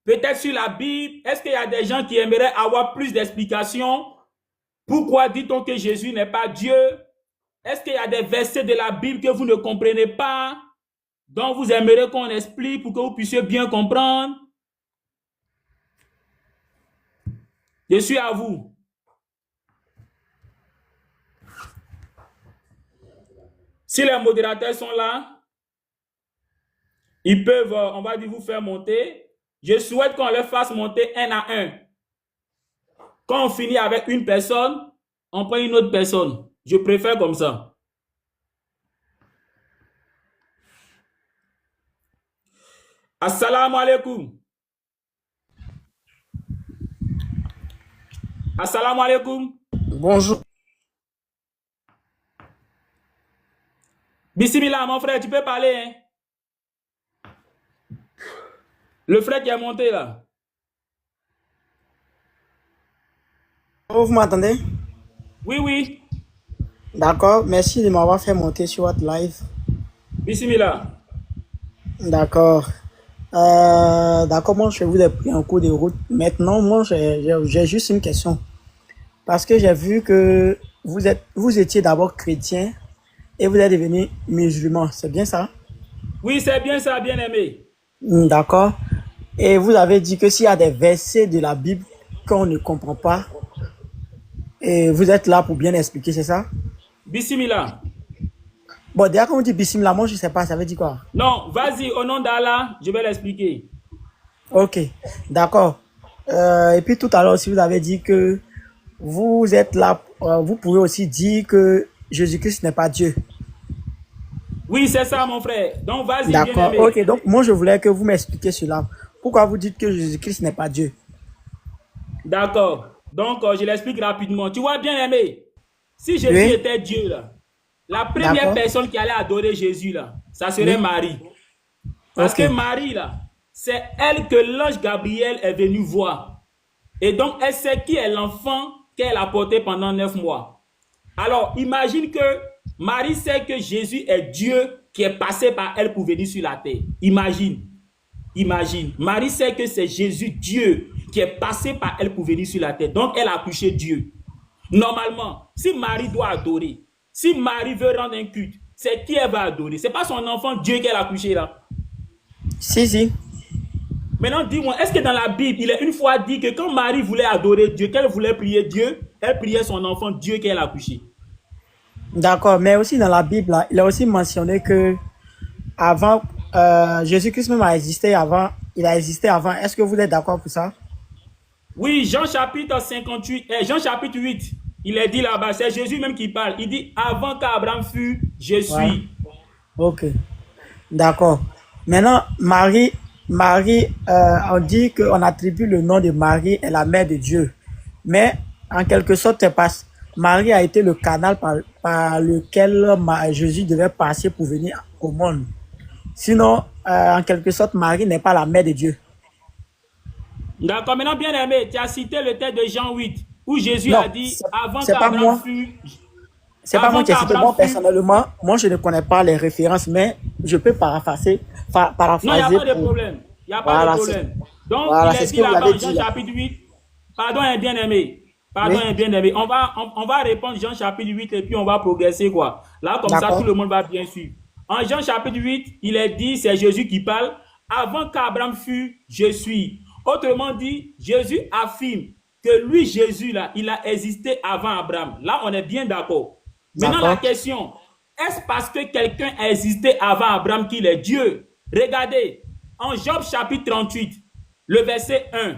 [SPEAKER 1] Peut-être sur la Bible. Est-ce qu'il y a des gens qui aimeraient avoir plus d'explications? Pourquoi dit-on que Jésus n'est pas Dieu? Est-ce qu'il y a des versets de la Bible que vous ne comprenez pas, dont vous aimeriez qu'on explique pour que vous puissiez bien comprendre? Je suis à vous. Si les modérateurs sont là, Ils peuvent, on va dire, vous faire monter. Je souhaite qu'on leur fasse monter un à un. Quand on finit avec une personne, on prend une autre personne. Je préfère comme ça. Assalamu alaikum. Assalamu alaikum.
[SPEAKER 2] Bonjour.
[SPEAKER 1] Bismillah, mon frère, tu peux parler, hein? Le frère qui est monté là.
[SPEAKER 2] Vous m'entendez?
[SPEAKER 1] Oui, oui.
[SPEAKER 2] D'accord. Merci de m'avoir fait monter sur votre live.
[SPEAKER 1] Bismillah.
[SPEAKER 2] D'accord. D'accord, moi je vous ai pris en cours de route. Maintenant, moi j'ai juste une question. Parce que j'ai vu que vous étiez d'abord chrétien et vous êtes devenu musulman. C'est bien ça?
[SPEAKER 1] Oui, c'est bien ça, bien aimé.
[SPEAKER 2] D'accord. Et vous avez dit que s'il y a des versets de la Bible qu'on ne comprend pas, et vous êtes là pour bien expliquer, c'est ça?
[SPEAKER 1] Bismillah.
[SPEAKER 2] Bon, déjà quand on dit bismillah, moi je sais pas, ça veut dire quoi?
[SPEAKER 1] Non, vas-y, au nom d'Allah, je vais l'expliquer.
[SPEAKER 2] Ok, d'accord. Et puis tout à l'heure aussi, vous avez dit que vous êtes là, vous pouvez aussi dire que Jésus-Christ n'est pas Dieu.
[SPEAKER 1] Oui, c'est ça, mon frère. Donc, vas-y, bien
[SPEAKER 2] D'accord,
[SPEAKER 1] aimé.
[SPEAKER 2] ok. Donc moi je voulais que vous m'expliquiez cela. Pourquoi vous dites que Jésus-Christ n'est pas Dieu?
[SPEAKER 1] D'accord. Donc, je l'explique rapidement. Tu vois, bien aimé, si Jésus
[SPEAKER 2] Oui,
[SPEAKER 1] était Dieu, là, la première
[SPEAKER 2] d'accord.
[SPEAKER 1] personne qui allait adorer Jésus, là, ça serait
[SPEAKER 2] Oui,
[SPEAKER 1] Marie. Parce
[SPEAKER 2] ok.
[SPEAKER 1] que Marie, là, c'est elle que l'ange Gabriel est venu voir. Et donc, elle sait qui est l'enfant qu'elle a porté pendant 9 mois. Alors, imagine que Marie sait que Jésus est Dieu qui est passé par elle pour venir sur la terre. Imagine. Imagine. Marie sait que c'est Jésus, Dieu, qui est passé par elle pour venir sur la terre. Donc, elle a accouché Dieu. Normalement, si Marie doit adorer, si Marie veut rendre un culte, c'est qui elle va adorer? C'est pas son enfant Dieu qu'elle a accouché là.
[SPEAKER 2] Si, si.
[SPEAKER 1] Maintenant, dis-moi, est-ce que dans la Bible, il est une fois dit que quand Marie voulait adorer Dieu, qu'elle voulait prier Dieu, elle priait son enfant Dieu qu'elle a accouché?
[SPEAKER 2] D'accord. Mais aussi dans la Bible, là, il a aussi mentionné que avant, Jésus-Christ même a existé avant, il a existé avant. Est-ce que vous êtes d'accord pour ça?
[SPEAKER 1] Oui, Jean chapitre 58, Jean chapitre 8, il est dit là-bas, c'est Jésus même qui parle. Il dit, avant qu'Abraham fût, je
[SPEAKER 2] Voilà.
[SPEAKER 1] suis.
[SPEAKER 2] Ok. D'accord. Maintenant, Marie, on dit qu'on attribue le nom de Marie à la mère de Dieu. Mais, en quelque sorte, c'est parce Marie a été le canal par lequel Jésus devait passer pour venir au monde. Sinon, en quelque sorte, Marie n'est pas la mère de Dieu.
[SPEAKER 1] D'accord, maintenant bien aimé, tu as cité le texte de Jean 8, où Jésus
[SPEAKER 2] Non,
[SPEAKER 1] a dit, avant
[SPEAKER 2] c'est pas
[SPEAKER 1] qu'Abraham
[SPEAKER 2] moi.
[SPEAKER 1] fût,
[SPEAKER 2] C'est pas moi
[SPEAKER 1] avant
[SPEAKER 2] qui ai cité.
[SPEAKER 1] qu'Abraham
[SPEAKER 2] Moi,
[SPEAKER 1] fût.
[SPEAKER 2] personnellement, moi, je ne connais pas les références, mais je peux
[SPEAKER 1] Non, il n'y a
[SPEAKER 2] paraphraser
[SPEAKER 1] pas de
[SPEAKER 2] pour,
[SPEAKER 1] problème. Il n'y a pas de
[SPEAKER 2] voilà,
[SPEAKER 1] problème. Donc,
[SPEAKER 2] voilà,
[SPEAKER 1] il
[SPEAKER 2] c'est
[SPEAKER 1] est
[SPEAKER 2] ce
[SPEAKER 1] dit
[SPEAKER 2] que vous
[SPEAKER 1] là-bas
[SPEAKER 2] avez
[SPEAKER 1] en
[SPEAKER 2] dit
[SPEAKER 1] Jean
[SPEAKER 2] là.
[SPEAKER 1] chapitre 8. Pardon, un bien-aimé. Pardon,
[SPEAKER 2] Oui,
[SPEAKER 1] un bien-aimé. On va répondre Jean chapitre 8 et puis on va progresser, quoi. Là, comme ça, tout
[SPEAKER 2] d'accord,
[SPEAKER 1] le monde va bien suivre. En Jean chapitre 8, il est dit, c'est Jésus qui parle, avant qu'Abraham fût, je suis. Autrement dit, Jésus affirme que lui, Jésus, là, il a existé avant Abraham. Là, on est bien d'accord. Maintenant, la
[SPEAKER 2] d'accord,
[SPEAKER 1] question, est-ce parce que quelqu'un a existé avant Abraham qu'il est Dieu? Regardez, en Job chapitre 38, le verset 1,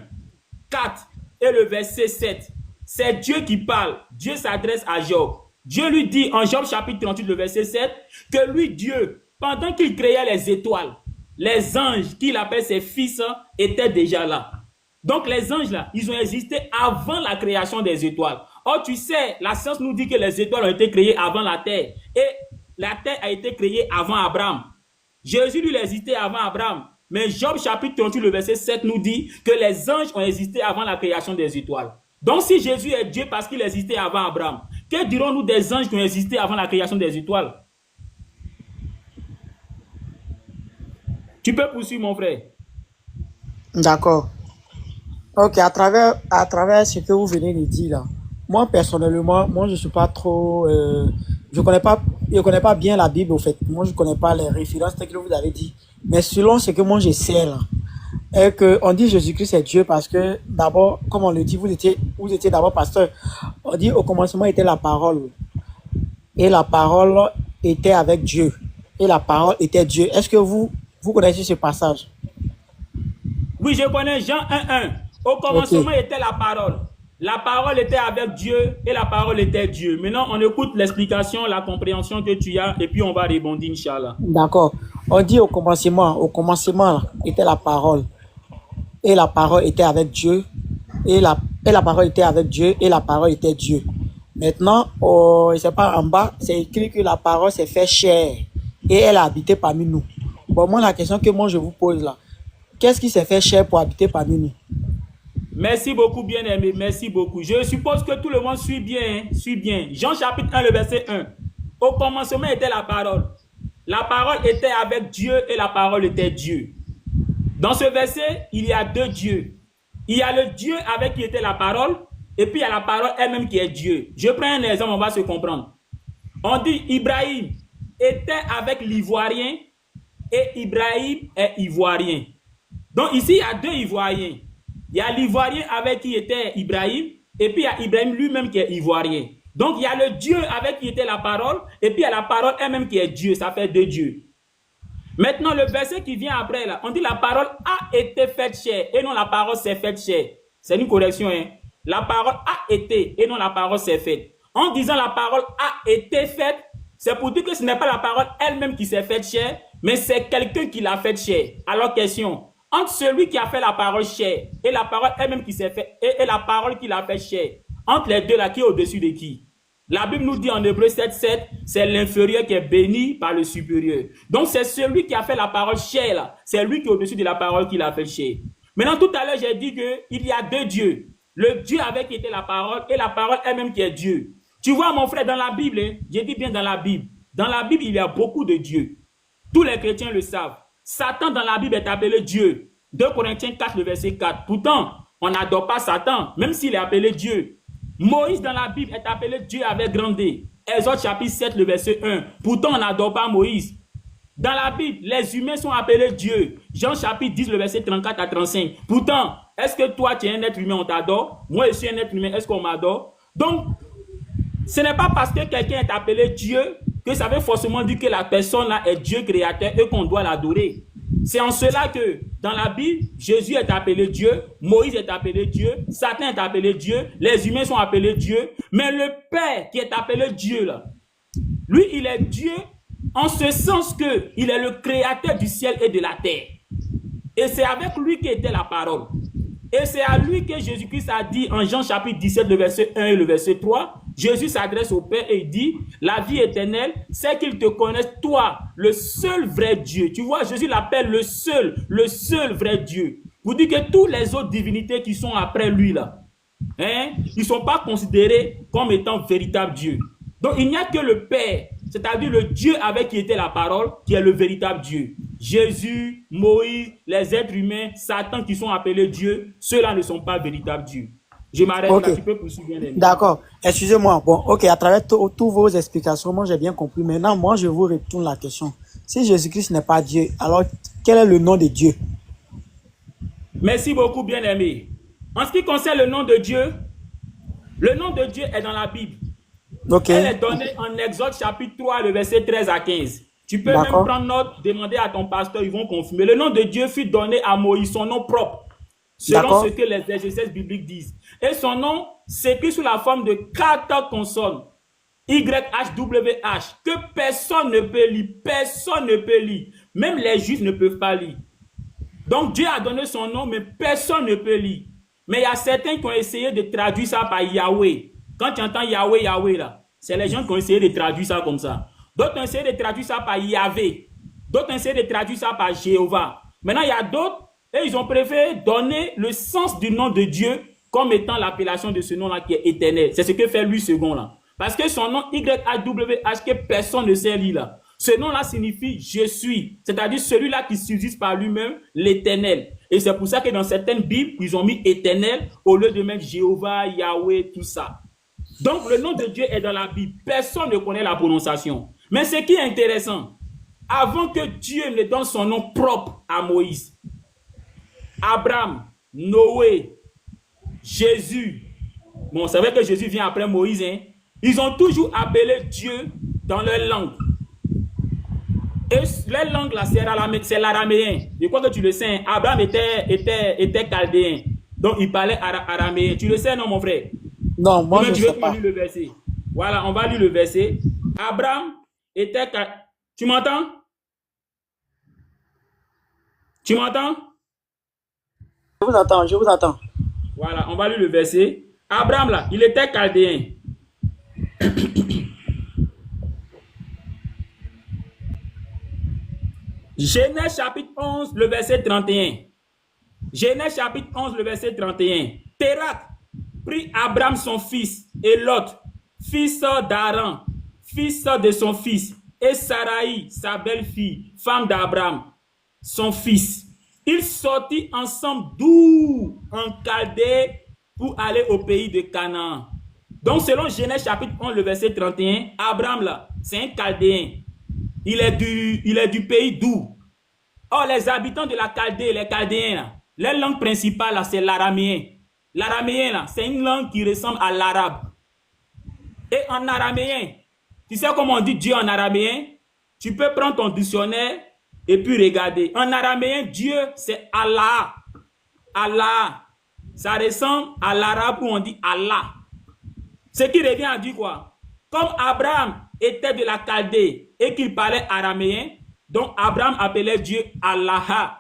[SPEAKER 1] 4 et le verset 7, c'est Dieu qui parle. Dieu s'adresse à Job. Dieu lui dit en Job chapitre 38, le verset 7, que lui, Dieu, pendant qu'il créait les étoiles, les anges qu'il appelle ses fils étaient déjà là. Donc les anges là, ils ont existé avant la création des étoiles. Or tu sais, la science nous dit que les étoiles ont été créées avant la terre et la terre a été créée avant Abraham. Jésus lui il existait avant Abraham. Mais Job chapitre 38, le verset 7 nous dit que les anges ont existé avant la création des étoiles. Donc si Jésus est Dieu parce qu'il existait avant Abraham, que dirons-nous des anges qui ont existé avant la création des étoiles? Tu peux poursuivre mon frère.
[SPEAKER 2] d'accord. Ok, à travers ce que vous venez de dire là, moi personnellement, moi je suis pas trop, je connais pas bien la Bible au fait. Moi je connais pas les références telles que vous avez dit. Mais selon ce que moi je sais là, est que on dit Jésus-Christ est Dieu parce que d'abord, comme on le dit, vous étiez d'abord pasteur. On dit au commencement était la parole et la parole était avec Dieu et la parole était Dieu. Est-ce que vous Vous connaissez ce passage?
[SPEAKER 1] Oui, je connais Jean 1:1. Au
[SPEAKER 2] Ok.
[SPEAKER 1] commencement était la parole. La parole était avec Dieu et la parole était Dieu. Maintenant, on écoute l'explication, la compréhension que tu as et puis on va rebondir, Inch'Allah.
[SPEAKER 2] D'accord. On dit au commencement était la parole. Et la parole était avec Dieu. Et la parole était avec Dieu. Et la parole était Dieu. Maintenant, je sais pas, en bas, c'est écrit que la parole s'est fait chair. Et elle a habité parmi nous. Bon, moi, la question que moi je vous pose là, qu'est-ce qui s'est fait chair pour habiter parmi nous?
[SPEAKER 1] Merci beaucoup, bien-aimé. Merci beaucoup. Je suppose que tout le monde suit bien. Hein, suit bien. Jean chapitre 1, le verset 1. Au commencement était la parole. La parole était avec Dieu et la parole était Dieu. Dans ce verset, il y a deux dieux. Il y a le Dieu avec qui était la parole et puis il y a la parole elle-même qui est Dieu. Je prends un exemple, on va se comprendre. On dit Ibrahim était avec l'Ivoirien et Ibrahim est Ivoirien. Donc ici, il y a deux Ivoiriens. Il y a l'Ivoirien avec qui était Ibrahim et puis il y a Ibrahim lui-même qui est Ivoirien. Donc il y a le Dieu avec qui était la parole et puis il y a la parole elle-même qui est Dieu. Ça fait deux dieux. Maintenant, le verset qui vient après, là, on dit la parole a été faite chair et non la parole s'est faite chair. C'est une correction, hein. La parole a été et non la parole s'est faite. En disant la parole a été faite, c'est pour dire que ce n'est pas la parole elle-même qui s'est faite chair, mais c'est quelqu'un qui l'a faite chair. Alors, question, entre celui qui a fait la parole chair et la parole elle-même qui s'est faite, et la parole qui l'a fait chair, entre les deux là, qui est au-dessus de qui? La Bible nous dit en Hébreu 7:7, c'est l'inférieur qui est béni par le supérieur. Donc c'est celui qui a fait la parole chair là, c'est lui qui est au-dessus de la parole qu'il a fait chair. Maintenant tout à l'heure j'ai dit qu'il y a deux dieux. Le Dieu avec qui était la parole et la parole elle-même qui est Dieu. Tu vois mon frère dans la Bible, hein, j'ai dit bien dans la Bible. Dans la Bible il y a beaucoup de dieux. Tous les chrétiens le savent. Satan dans la Bible est appelé Dieu. 2 Corinthiens 4 le verset 4. Pourtant on n'adore pas Satan même s'il est appelé Dieu. Moïse dans la Bible est appelé Dieu avec grand D. Exode chapitre 7, le verset 1. Pourtant, on n'adore pas Moïse. Dans la Bible, les humains sont appelés Dieu. Jean chapitre 10, le verset 34 à 35. Pourtant, est-ce que toi, tu es un être humain, on t'adore? Moi, je suis un être humain, est-ce qu'on m'adore? Donc, ce n'est pas parce que quelqu'un est appelé Dieu que ça veut forcément dire que la personne là est Dieu créateur et qu'on doit l'adorer. C'est en cela que dans la Bible, Jésus est appelé Dieu, Moïse est appelé Dieu, Satan est appelé Dieu, les humains sont appelés Dieu, mais le Père qui est appelé Dieu là, lui il est Dieu en ce sens que il est le créateur du ciel et de la terre. Et c'est avec lui qu'était la parole. Et c'est à lui que Jésus-Christ a dit en Jean chapitre 17, le verset 1 et le verset 3, Jésus s'adresse au Père et il dit, la vie éternelle, c'est qu'ils te connaissent, toi, le seul vrai Dieu. Tu vois, Jésus l'appelle le seul vrai Dieu. Vous dites que toutes les autres divinités qui sont après lui, là, hein, ils ne sont pas considérés comme étant véritable Dieu. Donc, il n'y a que le Père, c'est-à-dire le Dieu avec qui était la parole, qui est le véritable Dieu. Jésus, Moïse, les êtres humains, Satan qui sont appelés Dieu, ceux-là ne sont pas véritables dieux. Je m'arrête
[SPEAKER 2] Ok.
[SPEAKER 1] là, tu peux poursuivre bien.
[SPEAKER 2] D'accord. Excusez-moi. Bon, ok, à travers toutes vos explications, moi j'ai bien compris. Maintenant, moi je vous retourne la question. Si Jésus-Christ n'est pas Dieu, alors quel est le nom de Dieu?
[SPEAKER 1] Merci beaucoup, bien-aimé. En ce qui concerne le nom de Dieu, le nom de Dieu est dans la Bible.
[SPEAKER 2] Ok.
[SPEAKER 1] Elle est donnée en Exode chapitre 3, le verset 13 à 15. Tu peux même prendre note, demander à ton pasteur, ils vont confirmer. Le nom de Dieu fut donné à Moïse, son nom propre, selon ce que les exégèses bibliques disent. Et son nom s'écrit sous la forme de 4 consonnes. YHWH, que personne ne peut lire. Personne ne peut lire. Même les juifs ne peuvent pas lire. Donc Dieu a donné son nom, mais personne ne peut lire. Mais il y a certains qui ont essayé de traduire ça par Yahweh. Quand tu entends Yahweh, Yahweh là, c'est les gens qui ont essayé de traduire ça comme ça. D'autres ont essayé de traduire ça par Yahvé. D'autres ont essayé de traduire ça par Jéhovah. Maintenant, il y a d'autres, et ils ont préféré donner le sens du nom de Dieu comme étant l'appellation de ce nom-là qui est éternel. C'est ce que fait lui second là. Parce que son nom YHWH que personne ne sait lire là. Ce nom-là signifie je suis, c'est-à-dire celui-là qui subsiste par lui-même, l'éternel. Et c'est pour ça que dans certaines Bibles, ils ont mis éternel au lieu de mettre Jéhovah, Yahweh, tout ça. Donc le nom de Dieu est dans la Bible. Personne ne connaît la prononciation. Mais ce qui est intéressant, avant que Dieu ne donne son nom propre à Moïse, Abraham, Noé, Jésus, bon, c'est vrai que Jésus vient après Moïse, hein, ils ont toujours appelé Dieu dans leur langue. Et les langues là, c'est l'araméen. Je crois que tu le sais. Abraham était chaldéen. Donc il parlait araméen. Tu le sais, non, mon frère?
[SPEAKER 2] Non, moi, je ne
[SPEAKER 1] Tu
[SPEAKER 2] sais
[SPEAKER 1] veux qu'on
[SPEAKER 2] pas.
[SPEAKER 1] lise le verset? Voilà, on va lire le verset. Abraham était... Tu m'entends? Tu m'entends?
[SPEAKER 2] Je vous entends, je vous entends.
[SPEAKER 1] Voilà, on va lire le verset. Abraham, là, il était chaldéen. Genèse chapitre 11, le verset 31. Genèse chapitre 11, le verset 31. Térak prit Abraham son fils et Lot, fils d'Aaron, fils de son fils, et Sarai, sa belle-fille, femme d'Abraham, son fils. Ils sortirent ensemble d'où en Chaldée pour aller au pays de Canaan. Donc, selon Genèse chapitre 11, le verset 31, Abraham, là, c'est un Chaldéen. Il est du pays d'où? Or, les habitants de la Chaldée, les Chaldéens, là, leur langue principale, là, c'est l'araméen. L'araméen, là, c'est une langue qui ressemble à l'arabe. Et en araméen, tu sais comment on dit Dieu en araméen? Tu peux prendre ton dictionnaire et puis regarder. En araméen, Dieu, c'est Allah. Allah. Ça ressemble à l'arabe où on dit Allah. Ce qui revient à dire quoi? Comme Abraham était de la Chaldée et qu'il parlait araméen, donc Abraham appelait Dieu Allah.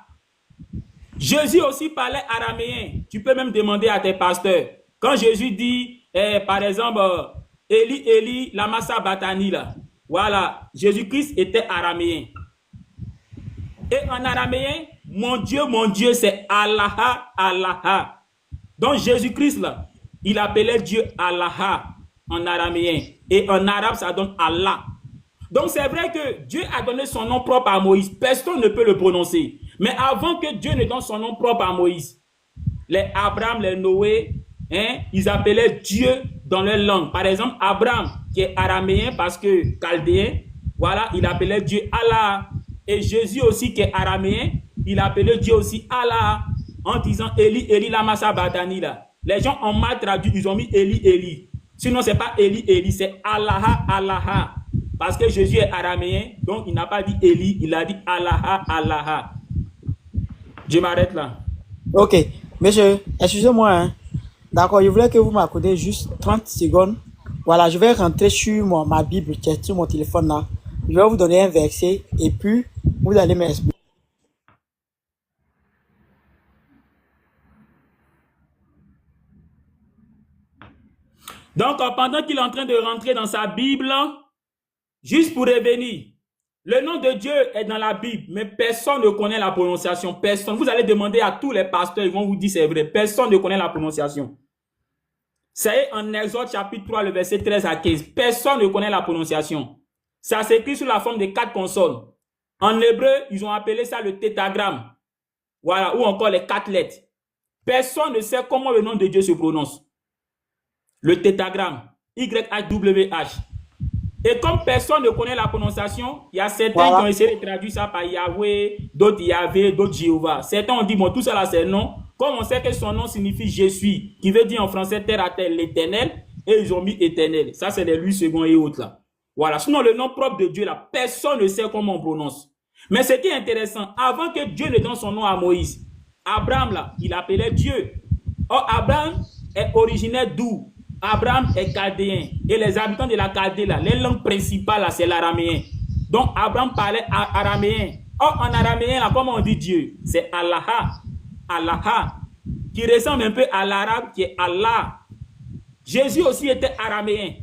[SPEAKER 1] Jésus aussi parlait araméen. Tu peux même demander à tes pasteurs. Quand Jésus dit, par exemple, Eli, Eli, lama sabachthani, là. Voilà, Jésus-Christ était araméen. Et en araméen, mon Dieu, c'est Allah, Allah. Donc Jésus-Christ, là, il appelait Dieu Allah en araméen. Et en arabe, ça donne Allah. Donc c'est vrai que Dieu a donné son nom propre à Moïse. Personne ne peut le prononcer. Mais avant que Dieu ne donne son nom propre à Moïse, les Abraham, les Noé, ils appelaient Dieu dans leur langue. Par exemple, Abraham, qui est araméen parce que chaldéen, voilà, il appelait Dieu Allah. Et Jésus aussi, qui est araméen, il appelait Dieu aussi Allah, en disant Eli, Eli, lama sabachthani, là. Les gens ont mal traduit, ils ont mis Eli, Eli. Sinon, ce n'est pas Eli, Eli, c'est Allah, Allah. Parce que Jésus est araméen, donc il n'a pas dit Eli, il a dit Allah, Allah. Je m'arrête là.
[SPEAKER 2] Ok, monsieur, excusez-moi, hein. D'accord, je voulais que vous m'accordiez juste 30 secondes. Voilà, je vais rentrer sur ma Bible qui est sur mon téléphone là. Je vais vous donner un verset et puis vous allez m'expliquer.
[SPEAKER 1] Donc, pendant qu'il est en train de rentrer dans sa Bible, juste pour revenir, le nom de Dieu est dans la Bible, mais personne ne connaît la prononciation. Personne. Vous allez demander à tous les pasteurs, ils vont vous dire c'est vrai. Personne ne connaît la prononciation. C'est en Exode chapitre 3, le verset 13 à 15. Personne ne connaît la prononciation. Ça s'écrit sous la forme de 4 consonnes. En hébreu, ils ont appelé ça le tétragramme. Voilà, ou encore les 4 lettres. Personne ne sait comment le nom de Dieu se prononce. Le tétragramme. YHWH. Et comme personne ne connaît la prononciation, il y a certains qui ont essayé de traduire ça par Yahweh, d'autres Yahvé, d'autres Jéhovah. Certains ont dit, bon, tout ça là, c'est non. Comme on sait que son nom signifie je suis, qui veut dire en français terre à terre, l'éternel, et ils ont mis éternel. Ça, c'est les 8 secondes et autres là. Voilà. Sinon, le nom propre de Dieu là, personne ne sait comment on prononce. Mais ce qui est intéressant, avant que Dieu ne donne son nom à Moïse, Abraham là, il appelait Dieu. Or, Abraham est originaire d'où? Abraham est chaldéen. Et les habitants de la Chaldée, là, les langues principales, c'est l'araméen. Donc, Abraham parlait araméen. Or, en araméen, là, comment on dit Dieu? C'est Allah. Allah. Qui ressemble un peu à l'arabe, qui est Allah. Jésus aussi était araméen.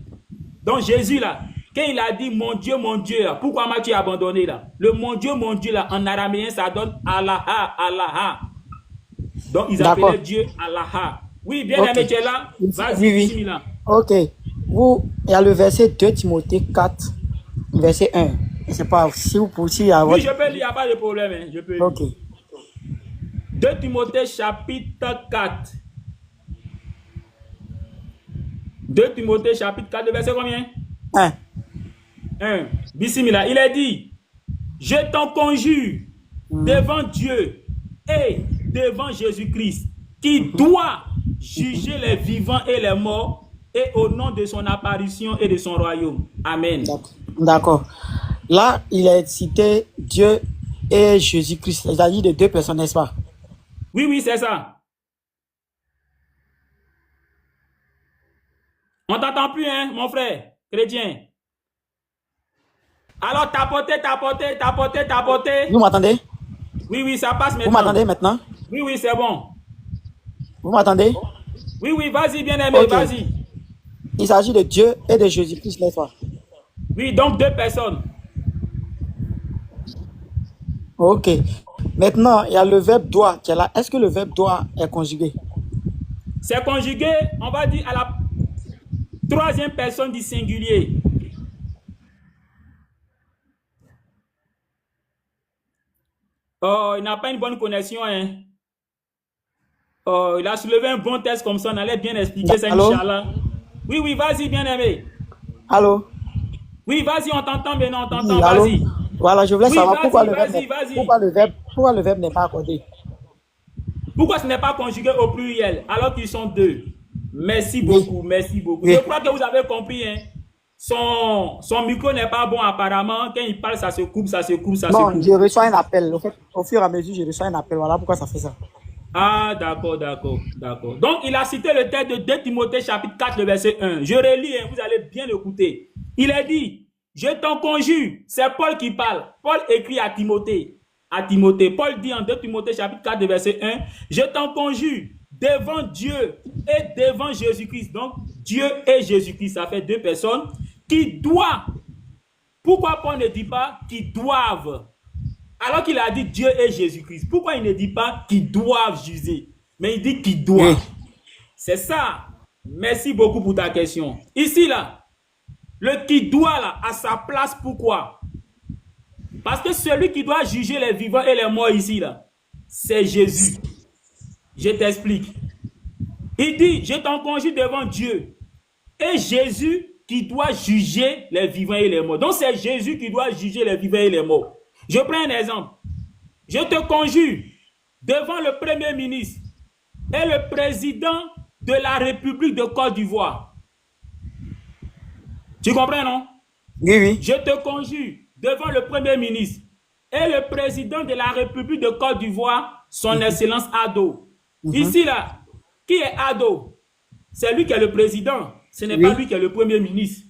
[SPEAKER 1] Donc, Jésus, là, quand il a dit mon Dieu, là, pourquoi m'as-tu abandonné, là? Le mon Dieu, là, en araméen, ça donne Allah, Allah. Donc, ils appelaient Dieu Allah. Oui, bien aimé, tu es là. Vas-y,
[SPEAKER 2] oui. Ok. Il y a le verset 2 Timothée 4, verset 1. Je ne sais pas si vous pouvez avoir...
[SPEAKER 1] Oui, je peux lire, il n'y a pas de problème. Hein. Je peux lire.
[SPEAKER 2] Ok.
[SPEAKER 1] 2 Timothée chapitre 4. 2 Timothée chapitre 4, verset combien? 1. Bismillah. Il est dit, je t'en conjure devant Dieu et devant Jésus-Christ, qui doit juger les vivants et les morts, et au nom de son apparition et de son royaume. Amen.
[SPEAKER 2] D'accord. Là, il a cité Dieu et Jésus-Christ. Il s'agit de deux personnes, n'est-ce pas?
[SPEAKER 1] Oui, oui, c'est ça. On t'entend plus, hein, mon frère chrétien. Alors, tapoter.
[SPEAKER 2] Vous m'entendez?
[SPEAKER 1] Oui, oui, ça passe
[SPEAKER 2] Vous m'entendez
[SPEAKER 1] maintenant.
[SPEAKER 2] maintenant?
[SPEAKER 1] Oui, oui, c'est bon.
[SPEAKER 2] Vous m'entendez?
[SPEAKER 1] Oui, oui, vas-y, bien-aimé,
[SPEAKER 2] Ok.
[SPEAKER 1] vas-y.
[SPEAKER 2] Il s'agit de Dieu et de Jésus-Christ, n'est-ce pas?
[SPEAKER 1] Oui, donc deux personnes.
[SPEAKER 2] Ok. Maintenant, il y a le verbe doit qui est là. Est-ce que le verbe doit est conjugué?
[SPEAKER 1] C'est conjugué, on va dire, à la troisième personne du singulier. Oh, il n'a pas une bonne connexion, hein. Oh, il a soulevé un bon test comme ça, on allait bien expliquer ça,
[SPEAKER 2] Allô?
[SPEAKER 1] Inch'Allah. Oui, oui, vas-y, bien-aimé.
[SPEAKER 2] Allô?
[SPEAKER 1] Oui, vas-y, on t'entend maintenant, on t'entend,
[SPEAKER 2] Oui, allô?
[SPEAKER 1] vas-y.
[SPEAKER 2] Voilà, je voulais
[SPEAKER 1] Oui,
[SPEAKER 2] savoir pourquoi
[SPEAKER 1] vas-y,
[SPEAKER 2] le verbe
[SPEAKER 1] vas-y, vas-y.
[SPEAKER 2] pourquoi le verbe n'est pas accordé.
[SPEAKER 1] Pourquoi ce n'est pas conjugué au pluriel alors qu'ils sont deux? Merci
[SPEAKER 2] Oui,
[SPEAKER 1] beaucoup, merci beaucoup. Je
[SPEAKER 2] oui.
[SPEAKER 1] crois que vous avez compris, hein. Son micro n'est pas bon apparemment. Quand il parle, ça se coupe, ça se coupe, ça se
[SPEAKER 2] Non,
[SPEAKER 1] coupe.
[SPEAKER 2] je reçois un appel. En fait, au fur et à mesure, je reçois un appel. Voilà pourquoi ça fait ça.
[SPEAKER 1] Ah, d'accord, d'accord, d'accord. Donc, il a cité le texte de 2 Timothée chapitre 4, le verset 1. Je relis, hein, vous allez bien écouter. Il a dit, je t'en conjure, c'est Paul qui parle. Paul écrit à Timothée. À Timothée. Paul dit en 2 Timothée chapitre 4, le verset 1, je t'en conjure devant Dieu et devant Jésus-Christ. Donc, Dieu et Jésus-Christ, ça fait deux personnes qui doivent. Pourquoi Paul ne dit pas qui doivent? Alors qu'il a dit Dieu et Jésus-Christ. Pourquoi il ne dit pas qu'ils doivent juger, mais il dit qu'ils doivent.
[SPEAKER 2] Oui.
[SPEAKER 1] C'est ça. Merci beaucoup pour ta question. Ici, là, le qui doit, là, à sa place, pourquoi? Parce que celui qui doit juger les vivants et les morts ici, là, c'est Jésus. Je t'explique. Il dit, je t'en conjure devant Dieu et Jésus qui doit juger les vivants et les morts. Donc, c'est Jésus qui doit juger les vivants et les morts. Je prends un exemple. Je te conjure devant le Premier ministre et le président de la République de Côte d'Ivoire. Tu comprends, non?
[SPEAKER 2] Oui, oui.
[SPEAKER 1] Je te conjure devant le Premier ministre et le président de la République de Côte d'Ivoire, son Excellence Ado. Ici, là, qui est Ado? C'est lui qui est le président. Ce n'est pas lui qui est le Premier ministre.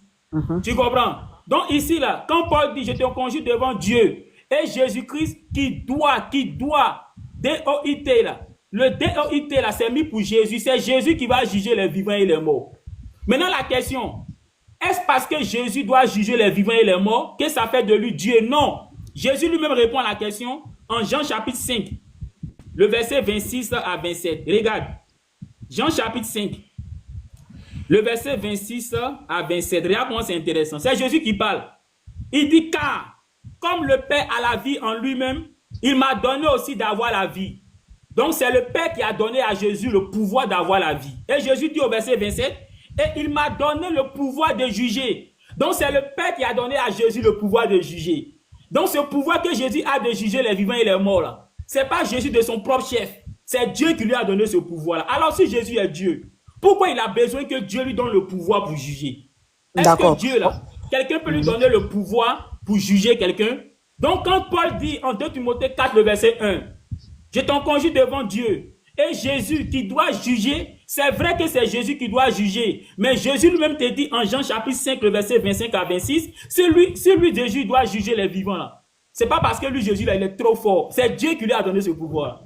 [SPEAKER 1] Tu comprends? Donc ici, là, quand Paul dit, je te conjure devant Dieu et Jésus-Christ qui doit, D-O-I-T là. Le D-O-I-T là, c'est mis pour Jésus. C'est Jésus qui va juger les vivants et les morts. Maintenant, la question, est-ce parce que Jésus doit juger les vivants et les morts que ça fait de lui Dieu? Non. Jésus lui-même répond à la question en Jean chapitre 5, le verset 26 à 27. Regarde, Jean chapitre 5, le verset 26 à 27. Regarde comment c'est intéressant. C'est Jésus qui parle. Il dit, car comme le Père a la vie en lui-même, il m'a donné aussi d'avoir la vie. Donc c'est le Père qui a donné à Jésus le pouvoir d'avoir la vie. Et Jésus dit au verset 27, et il m'a donné le pouvoir de juger. Donc c'est le Père qui a donné à Jésus le pouvoir de juger. Donc ce pouvoir que Jésus a de juger les vivants et les morts, là, c'est pas Jésus de son propre chef. C'est Dieu qui lui a donné ce pouvoir-là. Alors si Jésus est Dieu, pourquoi il a besoin que Dieu lui donne le pouvoir pour juger? Est-ce que Dieu, là, quelqu'un peut lui donner le pouvoir pour juger quelqu'un? Donc, quand Paul dit en 2 Timothée 4, le verset 1, je t'en conjure devant Dieu et Jésus qui doit juger, c'est vrai que c'est Jésus qui doit juger, mais Jésus lui-même te dit en Jean chapitre 5, le verset 25 à 26, si lui Jésus doit juger les vivants, là, c'est pas parce que lui, Jésus, là, il est trop fort, c'est Dieu qui lui a donné ce pouvoir.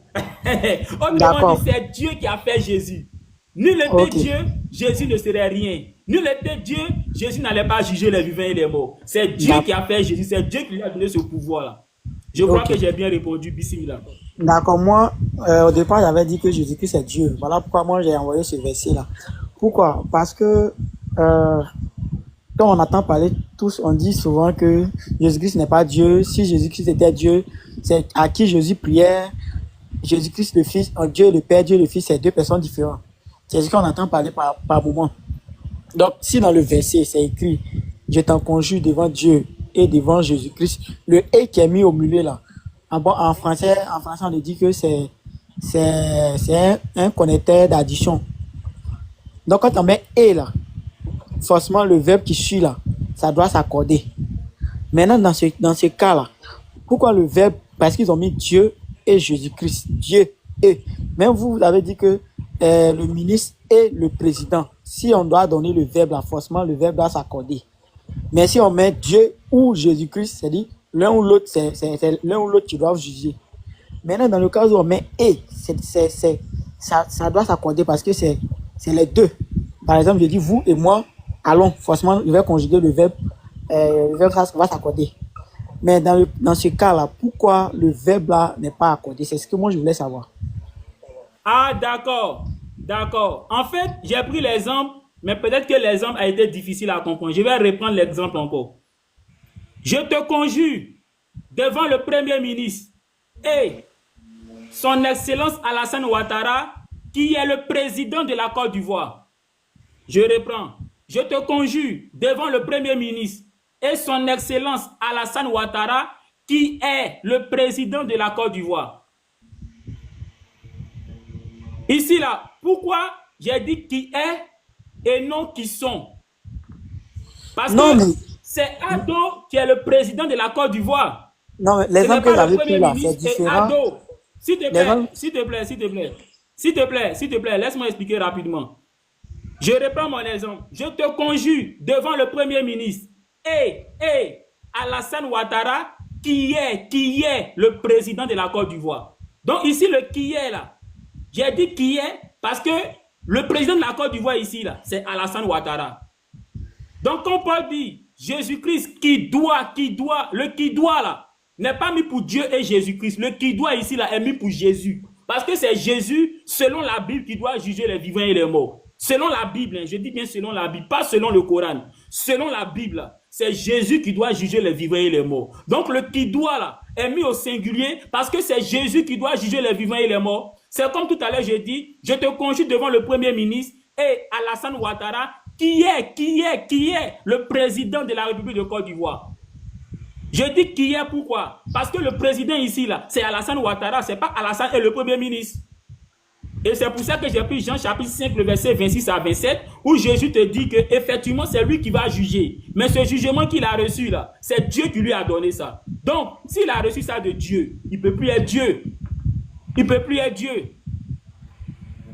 [SPEAKER 1] Autrement dit, c'est Dieu qui a fait Jésus. Nul n'était Dieu, Jésus ne serait rien. Nul n'était Dieu, Jésus n'allait pas juger les vivants et les morts. C'est Dieu qui a fait Jésus, c'est Dieu qui lui a donné ce pouvoir-là. Je crois que j'ai bien répondu, Bismillah.
[SPEAKER 2] D'accord, moi, au départ, j'avais dit que Jésus-Christ est Dieu. Voilà pourquoi moi j'ai envoyé ce verset-là. Pourquoi? Parce que quand on entend parler tous, on dit souvent que Jésus-Christ n'est pas Dieu. Si Jésus-Christ était Dieu, c'est à qui Jésus priait. Jésus-Christ le Fils, Dieu le Père, Dieu le Fils, c'est deux personnes différentes. C'est ce qu'on entend parler par moment. Donc, si dans le verset, c'est écrit, je t'en conjure devant Dieu et devant Jésus-Christ, le « et » qui est mis au milieu là, en français, on dit que c'est un connecteur d'addition. Donc, quand on met « et » là, forcément, le verbe qui suit là, ça doit s'accorder. Maintenant, dans ce cas-là, pourquoi le verbe? Parce qu'ils ont mis Dieu et Jésus-Christ. Dieu et. Même vous avez dit que le ministre et le président. Si on doit donner le verbe, là, forcément, le verbe doit s'accorder. Mais si on met Dieu ou Jésus-Christ, c'est-à-dire l'un ou l'autre, c'est l'un ou l'autre qui doivent juger. Maintenant, dans le cas où on met et, ça doit s'accorder parce que c'est les deux. Par exemple, je dis vous et moi, allons. Forcément, je vais conjuguer le verbe va s'accorder. Mais dans ce cas-là, pourquoi le verbe là n'est pas accordé? C'est ce que moi je voulais savoir.
[SPEAKER 1] Ah, d'accord. D'accord. En fait, j'ai pris l'exemple, mais peut-être que l'exemple a été difficile à comprendre. Je vais reprendre l'exemple encore. Je te conjure devant le Premier ministre et son Excellence Alassane Ouattara, qui est le président de la Côte d'Ivoire. Je reprends. Je te conjure devant le Premier ministre et son Excellence Alassane Ouattara, qui est le président de la Côte d'Ivoire. Ici, là, pourquoi j'ai dit qui est et non qui sont? Parce
[SPEAKER 2] Non,
[SPEAKER 1] que
[SPEAKER 2] mais
[SPEAKER 1] c'est Ado qui est le président de la Côte d'Ivoire.
[SPEAKER 2] non, mais
[SPEAKER 1] Ce n'est
[SPEAKER 2] l'exemple que
[SPEAKER 1] pas le
[SPEAKER 2] j'avais pris
[SPEAKER 1] Premier
[SPEAKER 2] là, c'est
[SPEAKER 1] ministre, c'est
[SPEAKER 2] différent.
[SPEAKER 1] Ado. S'il te plaît,
[SPEAKER 2] L'exemple,
[SPEAKER 1] s'il te plaît, s'il te plaît. S'il te plaît, s'il te plaît, laisse-moi expliquer rapidement. Je reprends mon exemple. Je te conjure devant le Premier ministre et Alassane Ouattara, qui est le président de la Côte d'Ivoire. Donc ici, le qui est là, j'ai dit qui est parce que le président de la Côte d'Ivoire ici, là, c'est Alassane Ouattara. Donc quand Paul dit Jésus-Christ qui doit, le qui doit là, n'est pas mis pour Dieu et Jésus-Christ. Le qui doit ici là est mis pour Jésus. Parce que c'est Jésus, selon la Bible, qui doit juger les vivants et les morts. Selon la Bible, hein, je dis bien selon la Bible, pas selon le Coran. Selon la Bible, c'est Jésus qui doit juger les vivants et les morts. Donc le qui doit là est mis au singulier parce que c'est Jésus qui doit juger les vivants et les morts. C'est comme tout à l'heure j'ai dit, je te conjure devant le Premier ministre et Alassane Ouattara, qui est le président de la République de Côte d'Ivoire. Je dis qui est, pourquoi? Parce que le président ici, là, c'est Alassane Ouattara, c'est pas Alassane et le Premier ministre. Et c'est pour ça que j'ai pris Jean chapitre 5, le verset 26 à 27, où Jésus te dit que effectivement c'est lui qui va juger. Mais ce jugement qu'il a reçu là, c'est Dieu qui lui a donné ça. Donc, s'il a reçu ça de Dieu, il ne peut plus être Dieu. Il ne peut plus être Dieu.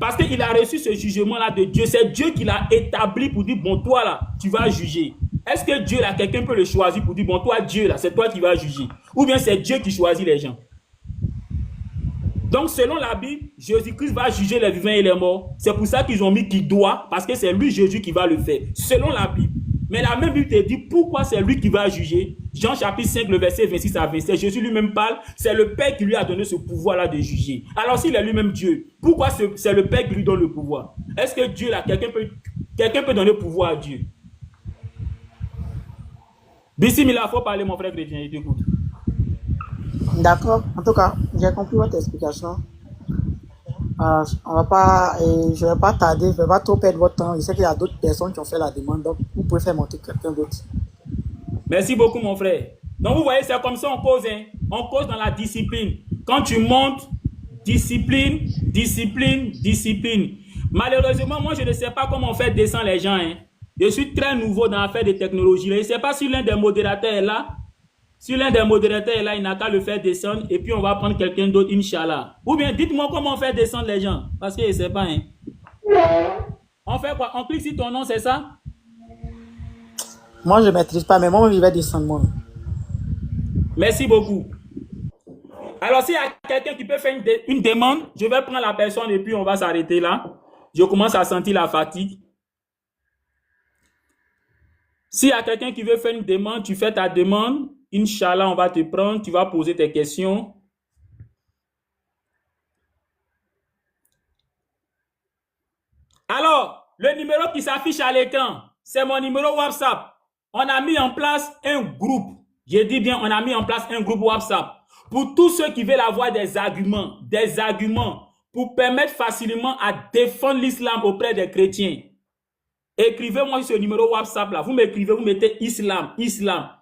[SPEAKER 1] Parce qu'il a reçu ce jugement-là de Dieu. C'est Dieu qui l'a établi pour dire, bon, toi là, tu vas juger. Est-ce que Dieu là, quelqu'un peut le choisir pour dire, bon, toi Dieu là, c'est toi qui vas juger? Ou bien c'est Dieu qui choisit les gens? Donc, selon la Bible, Jésus-Christ va juger les vivants et les morts. C'est pour ça qu'ils ont mis qui doit, parce que c'est lui, Jésus, qui va le faire. Selon la Bible. Mais la même Bible te dit pourquoi c'est lui qui va juger. Jean chapitre 5, le verset 26 à 27. Jésus lui-même parle, c'est le Père qui lui a donné ce pouvoir-là de juger. Alors, s'il est lui-même Dieu, pourquoi c'est le Père qui lui donne le pouvoir? Est-ce que Dieu, là, quelqu'un peut donner le pouvoir à Dieu? Bismillah, il faut parler, mon frère chrétien, il t'écoute.
[SPEAKER 2] d'accord. En tout cas, j'ai compris votre explication. On va pas, je vais pas tarder, je vais pas trop perdre votre temps. Je sais qu'il y a d'autres personnes qui ont fait la demande, donc vous pouvez faire monter quelqu'un d'autre.
[SPEAKER 1] Merci beaucoup, mon frère. Donc, vous voyez, c'est comme ça on cause. Hein? On cause dans la discipline. Quand tu montes, discipline, discipline, discipline. Malheureusement, moi, je ne sais pas comment on fait descendre les gens. Hein? Je suis très nouveau dans l'affaire de technologie. Je ne sais pas si l'un des modérateurs est là. Si l'un des modérateurs est là, il n'a qu'à le faire descendre et puis on va prendre quelqu'un d'autre, Inch'Allah. Ou bien, dites-moi comment on fait descendre les gens. Parce que je ne sais pas. Hein? On fait quoi? On clique sur ton nom, c'est ça?
[SPEAKER 2] Moi, je ne maîtrise pas, mais moi, je vais descendre moi.
[SPEAKER 1] Merci beaucoup. Alors, s'il y a quelqu'un qui peut faire une demande, je vais prendre la personne et puis on va s'arrêter là. Je commence à sentir la fatigue. S'il y a quelqu'un qui veut faire une demande, tu fais ta demande. Inch'Allah, on va te prendre. Tu vas poser tes questions. Alors, le numéro qui s'affiche à l'écran, c'est mon numéro WhatsApp. On a mis en place un groupe. Je dis bien, on a mis en place un groupe WhatsApp pour tous ceux qui veulent avoir des arguments pour permettre facilement à défendre l'islam auprès des chrétiens. Écrivez-moi sur ce numéro WhatsApp là. Vous m'écrivez, vous mettez islam.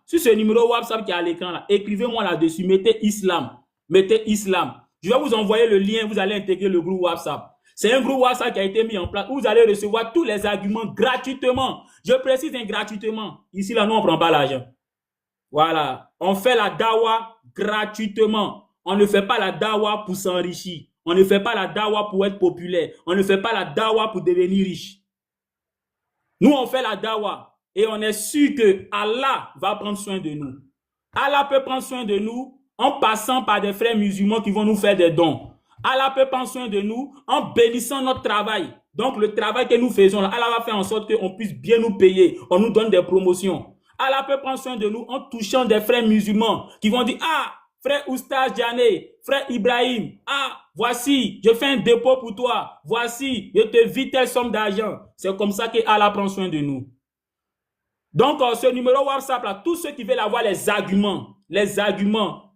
[SPEAKER 1] Sur ce numéro WhatsApp qui est à l'écran là, écrivez-moi là-dessus, mettez islam. Je vais vous envoyer le lien, vous allez intégrer le groupe WhatsApp. C'est un groupe WhatsApp qui a été mis en place où vous allez recevoir tous les arguments gratuitement. Je précise gratuitement. Ici là, nous on ne prend pas l'argent. Voilà. On fait la dawa gratuitement. On ne fait pas la dawa pour s'enrichir. On ne fait pas la dawa pour être populaire. On ne fait pas la dawa pour devenir riche. Nous, on fait la dawa et on est sûr que Allah va prendre soin de nous. Allah peut prendre soin de nous en passant par des frères musulmans qui vont nous faire des dons. Allah peut prendre soin de nous en bénissant notre travail. Donc, le travail que nous faisons, là, Allah va faire en sorte qu'on puisse bien nous payer. On nous donne des promotions. Allah peut prendre soin de nous en touchant des frères musulmans qui vont dire, ah, frère Oustaz Diané, frère Ibrahim, ah, voici, je fais un dépôt pour toi. Voici, je te vis telle somme d'argent. C'est comme ça que Allah prend soin de nous. Donc, ce numéro WhatsApp, là, tous ceux qui veulent avoir les arguments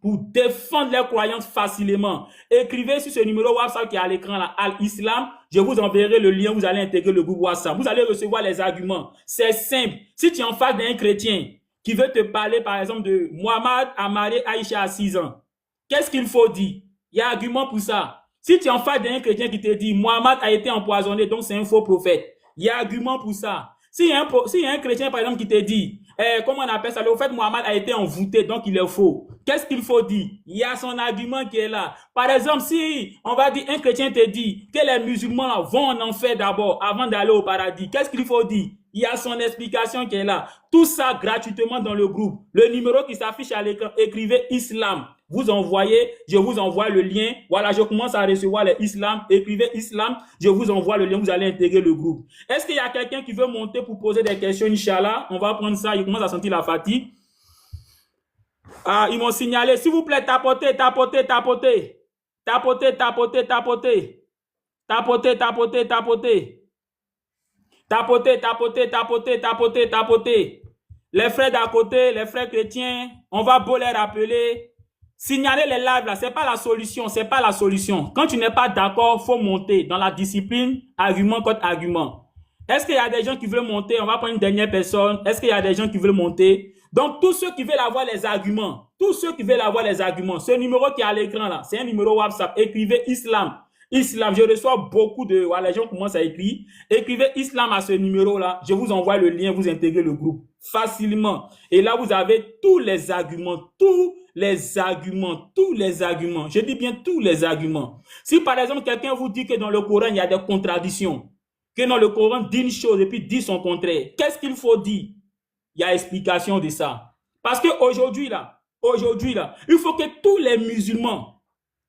[SPEAKER 1] pour défendre leurs croyances facilement, écrivez sur ce numéro WhatsApp qui est à l'écran, là, Al-Islam. Je vous enverrai le lien, vous allez intégrer le groupe WhatsApp. Vous allez recevoir les arguments. C'est simple. Si tu es en face d'un chrétien qui veut te parler, par exemple, de Mohamed a marié Aïcha à 6 ans, qu'est-ce qu'il faut dire? Il y a argument pour ça. Si tu es en face d'un chrétien qui te dit Mohamed a été empoisonné, donc c'est un faux prophète, il y a argument pour ça. S'il y a un chrétien, par exemple, qui te dit, comment on appelle ça, le fait Mohamed a été envoûté, donc il est faux. Qu'est-ce qu'il faut dire? Il y a son argument qui est là. Par exemple, si on va dire, un chrétien te dit que les musulmans vont en enfer d'abord, avant d'aller au paradis, qu'est-ce qu'il faut dire? Il y a son explication qui est là. Tout ça gratuitement dans le groupe. Le numéro qui s'affiche à l'écran, écrivez Islam. Vous envoyez, je vous envoie le lien. Voilà, je commence à recevoir les Islam. Écrivez Islam, je vous envoie le lien, vous allez intégrer le groupe. Est-ce qu'il y a quelqu'un qui veut monter pour poser des questions, Inch'Allah? On va prendre ça, il commence à sentir la fatigue. Ah, ils m'ont signalé, s'il vous plaît, tapotez, tapotez, tapotez. Tapotez, tapotez, tapotez. Tapotez, tapotez, tapotez. Tapotez, tapotez, tapotez, tapotez, tapotez. Les frères d'à côté, les frères chrétiens, on va beau les rappeler. Signaler les lives là, c'est pas la solution, c'est pas la solution. Quand tu n'es pas d'accord, faut monter dans la discipline, argument contre argument. Est-ce qu'il y a des gens qui veulent monter? On va prendre une dernière personne. Est-ce qu'il y a des gens qui veulent monter? Donc, tous ceux qui veulent avoir les arguments, ce numéro qui est à l'écran là, c'est un numéro WhatsApp. Écrivez Islam. Islam, je reçois beaucoup de... Voilà, les gens commencent à écrire. Écrivez Islam à ce numéro-là. Je vous envoie le lien, vous intégrez le groupe facilement. Et là, vous avez tous les arguments. Je dis bien tous les arguments. Si par exemple, quelqu'un vous dit que dans le Coran, il y a des contradictions, que dans le Coran dit une chose et puis dit son contraire, qu'est-ce qu'il faut dire? Il y a explication de ça. Parce qu'aujourd'hui, là, il faut que tous les musulmans,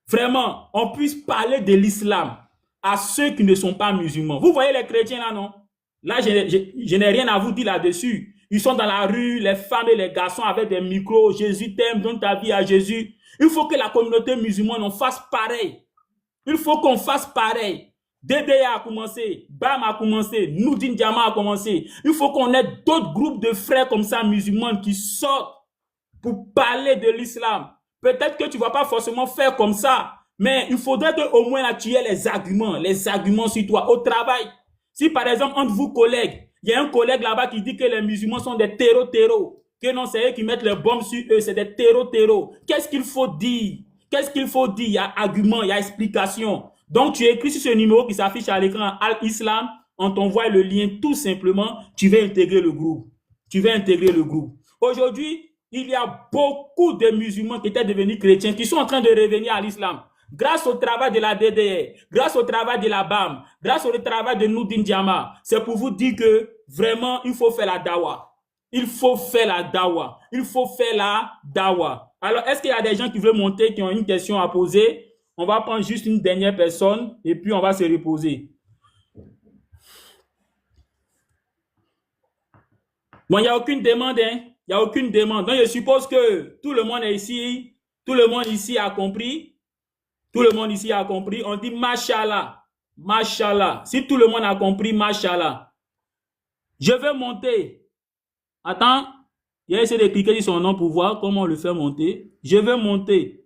[SPEAKER 1] vraiment, on puisse parler de l'islam à ceux qui ne sont pas musulmans. Vous voyez les chrétiens là, non? Là, je n'ai rien à vous dire là-dessus. Ils sont dans la rue, les femmes et les garçons avec des micros. Jésus t'aime, donne ta vie à Jésus. Il faut que la communauté musulmane en fasse pareil. Il faut qu'on fasse pareil. DDA a commencé, BAM a commencé, Noudine Diama a commencé. Il faut qu'on ait d'autres groupes de frères comme ça musulmans qui sortent pour parler de l'islam. Peut-être que tu ne vas pas forcément faire comme ça, mais il faudrait qu'au moins tu aies les arguments sur toi au travail. Si par exemple, entre vous collègues, il y a un collègue là-bas qui dit que les musulmans sont des terreaux, que non, c'est eux qui mettent les bombes sur eux, c'est des terreaux. Qu'est-ce qu'il faut dire? Il y a argument, il y a explication. Donc, tu écris sur ce numéro qui s'affiche à l'écran, Al-Islam, on t'envoie le lien tout simplement, tu vas intégrer le groupe. Aujourd'hui, il y a beaucoup de musulmans qui étaient devenus chrétiens, qui sont en train de revenir à l'islam. Grâce au travail de la DDR, grâce au travail de la BAM, grâce au travail de Noudine Diama, c'est pour vous dire que vraiment, il faut faire la dawa. Alors, est-ce qu'il y a des gens qui veulent monter, qui ont une question à poser? On va prendre juste une dernière personne et puis on va se reposer. Bon, il n'y a aucune demande, hein? Il n'y a aucune demande. Donc, je suppose que tout le monde ici a compris. On dit Mashallah. Mashallah. Si tout le monde a compris, Mashallah. Je vais monter. Attends. Il a essayé de cliquer sur son nom pour voir comment on le fait monter. Je vais monter.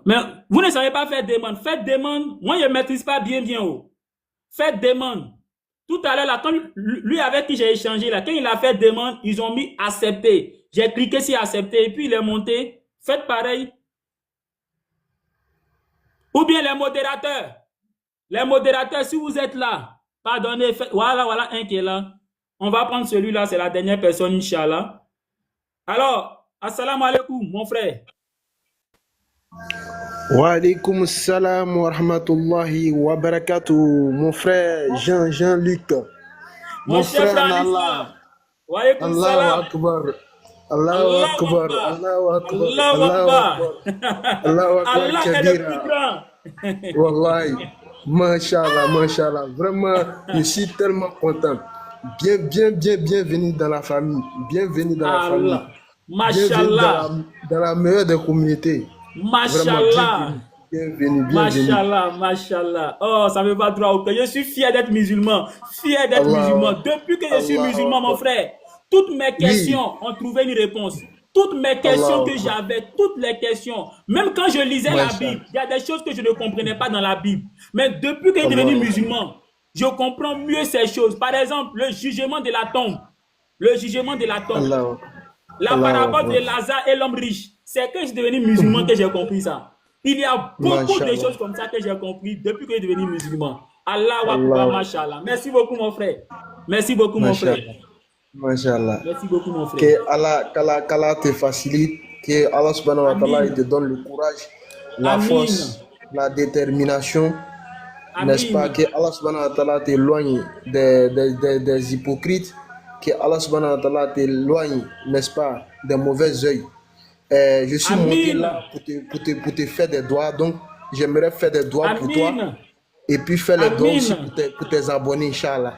[SPEAKER 1] Mais vous ne savez pas faire demande. Faites demande. Moi, je ne maîtrise pas bien haut. Faites demande. Tout à l'heure, là, quand lui avec qui j'ai échangé, là, quand il a fait demande, ils ont mis accepter. J'ai cliqué sur accepter et puis il est monté. Faites pareil. Ou bien les modérateurs. Les modérateurs, si vous êtes là, pardonnez, voilà un qui est là. On va prendre celui-là, c'est la dernière personne, Inch'Allah. Alors, assalamu alaikum, mon frère.
[SPEAKER 3] Wa alaykoum salam wa rahmatullahi wa barakatuh, mon frère Jean-Luc.
[SPEAKER 1] Mon frère en islam. Wa alaykoum salam.
[SPEAKER 3] Allahu Akbar. Allahu Akbar.
[SPEAKER 1] Allahu Akbar.
[SPEAKER 3] Allahu Akbar.
[SPEAKER 1] Allah est le plus grand.
[SPEAKER 3] Wallahi. Mashallah. Vraiment, je suis tellement content. Bienvenue dans la famille. Bienvenue dans la famille.
[SPEAKER 1] Mashallah.
[SPEAKER 3] Dans la meilleure des communautés.
[SPEAKER 1] Mashallah.
[SPEAKER 3] Bienvenue.
[SPEAKER 1] Mashallah. Oh, ça me va droit au cœur. Je suis fier d'être musulman. Depuis que je suis musulman, mon frère, toutes mes questions ont trouvé une réponse. Toutes mes questions que j'avais, toutes les questions, même quand je lisais la Bible, il y a des choses que je ne comprenais pas dans la Bible. Mais depuis que je suis devenu musulman, je comprends mieux ces choses. Par exemple, le jugement de la tombe. La parabole de Lazare et l'homme riche. C'est que je suis devenu musulman que j'ai compris ça. Il y a beaucoup de choses comme ça que j'ai compris depuis que je suis devenu musulman. Allah wa Akbar, mashallah. Merci beaucoup, mon frère. Merci beaucoup, mon frère.
[SPEAKER 3] Mashallah.
[SPEAKER 1] Merci beaucoup, mon frère.
[SPEAKER 3] Que Allah te facilite, que Allah subhanahu wa ta'ala te donne le courage, la force, la détermination, n'est-ce pas? Que Allah subhanahu wa ta'ala t'éloigne des hypocrites, que Allah subhanahu wa ta'ala t'éloigne, n'est-ce pas, des mauvais œils. Je suis monté là pour te faire des doigts, donc j'aimerais faire des doigts pour toi et puis faire les doigts aussi pour tes abonnés, Inch'Allah.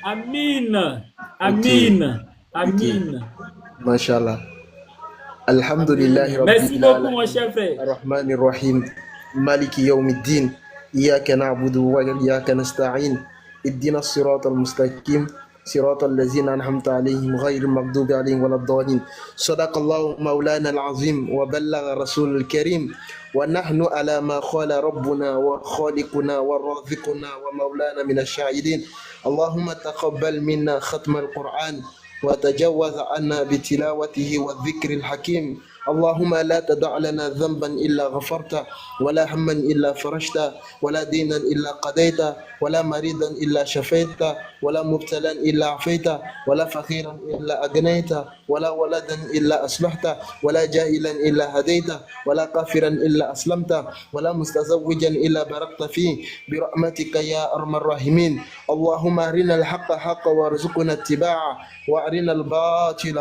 [SPEAKER 1] Amin.
[SPEAKER 3] Mashallah. Alhamdulillah.
[SPEAKER 1] Merci beaucoup, mon cher frère.
[SPEAKER 3] Ar-Rahman Ar-Rahim. Maliki Yawmiddin. Iyaka na'budu wa iyaka nasta'in. Ihdina as-sirata al-mustaqim. صراط الذين أنعمت عليهم غير المغضوب عليهم ولا الضالين. صدق الله مولانا العظيم وبلغ رسول الكريم ونحن على ما قال ربنا وخالقنا ورازقنا ومولانا من الشاهدين. اللهم تقبل منا ختم القرآن وتجاوز عنا بتلاوته والذكر الحكيم. اللهم لا تدع لنا ذنبا إلا غفرته ولا هما إلا فرجته ولا دينا إلا قضيته ولا مريضا إلا شفيته ولا مبتلا إلا عفيته ولا فقيرا إلا أغنيته ولا ولدا إلا أصلحته ولا جاهلا إلا هديته ولا كافرا إلا أسلمته ولا مستزوجا إلا باركت فيه برحمتك يا أرحم الراحمين. اللهم أرنا الحق حقا وارزقنا اتباعه وأرنا الباطل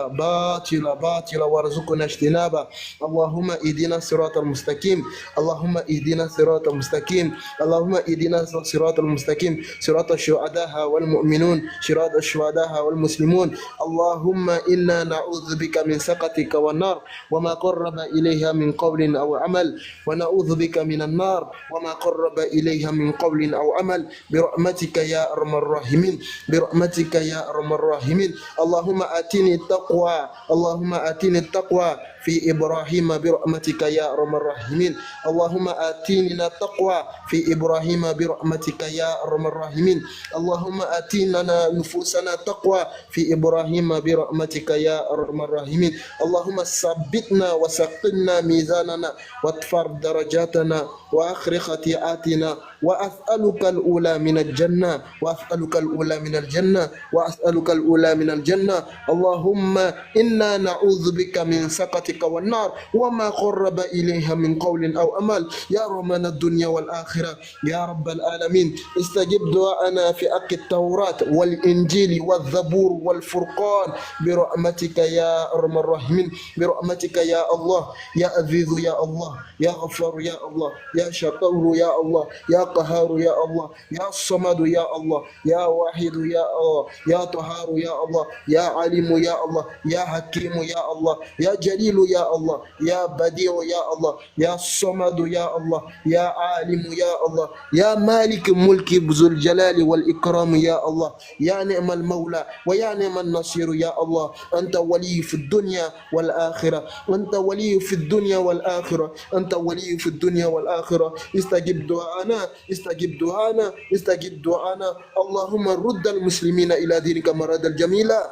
[SPEAKER 3] باطلا وارزقنا اجتنابه. اللهم اهدنا الصراط المستقيم. اللهم اهدنا الصراط المستقيم. اللهم اهدنا الصراط المستقيم صراط الشهداء والمؤمنون صراط الشهداء والمسلمون. اللهم إنا نعوذ بك من سخطك والنار وما قرب إليها من قول أو عمل ونعوذ بك من النار وما قرب إليها من قول أو عمل برحمتك يا أرحم الراحمين. برحمتك يا أرحم الراحمين. اللهم آتني التقوى. اللهم آتني التقوى في إبراهيم برحمتك يا أرحم الراحمين. اللهم آتينا التقوى في إبراهيم برحمتك يا أرحم الراحمين. اللهم آتينا نفوسنا تقوى في إبراهيم برحمتك يا أرحم الراحمين. اللهم ثبتنا وثقلنا ميزاننا وارفع درجاتنا وأخرج خطيئاتنا وأسألك الأولى من الجنة وأسألك الأولى من الجنة وأسألك الأولى من الجنة. اللهم إنا نعوذ بك من سخطك والنار وما قرب إليها من قول أو عمل يا رحمن الدنيا والآخرة يا رب العالمين. استجب دعاءنا في حق التوراة والإنجيل والزبور والفرقان برحمتك يا أرحم الراحمين. برحمتك يا الله يا عزيز يا الله يا غفار يا الله يا شكور يا الله يا قهار يا الله يا صمد يا الله يا واحد يا الله يا طهار يا الله يا عليم يا الله يا حكيم يا الله يا جليل يا الله يا بديع يا الله يا صمد يا الله يا عالم يا الله يا مالك ملك ذو الجلال والإكرام يا الله يا نعم المولى ويا نعم النصير يا الله. أنت ولي في الدنيا والآخرة. أنت ولي في الدنيا والآخرة. أنت ولي في الدنيا والآخرة. استجب دعانا استجب دعانا استجب دعانا. اللهم رد المسلمين إلى دينك مردا جميلا.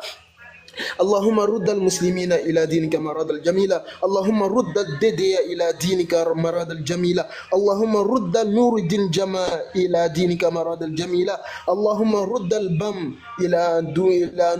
[SPEAKER 3] اللهم رد المسلمين إلى دينك مراد الجميلة. اللهم رد الددية إلى دينك مراد الجميلة. اللهم رد نور الدين جماع إلى دينك مراد الجميلة. اللهم رد البم إلى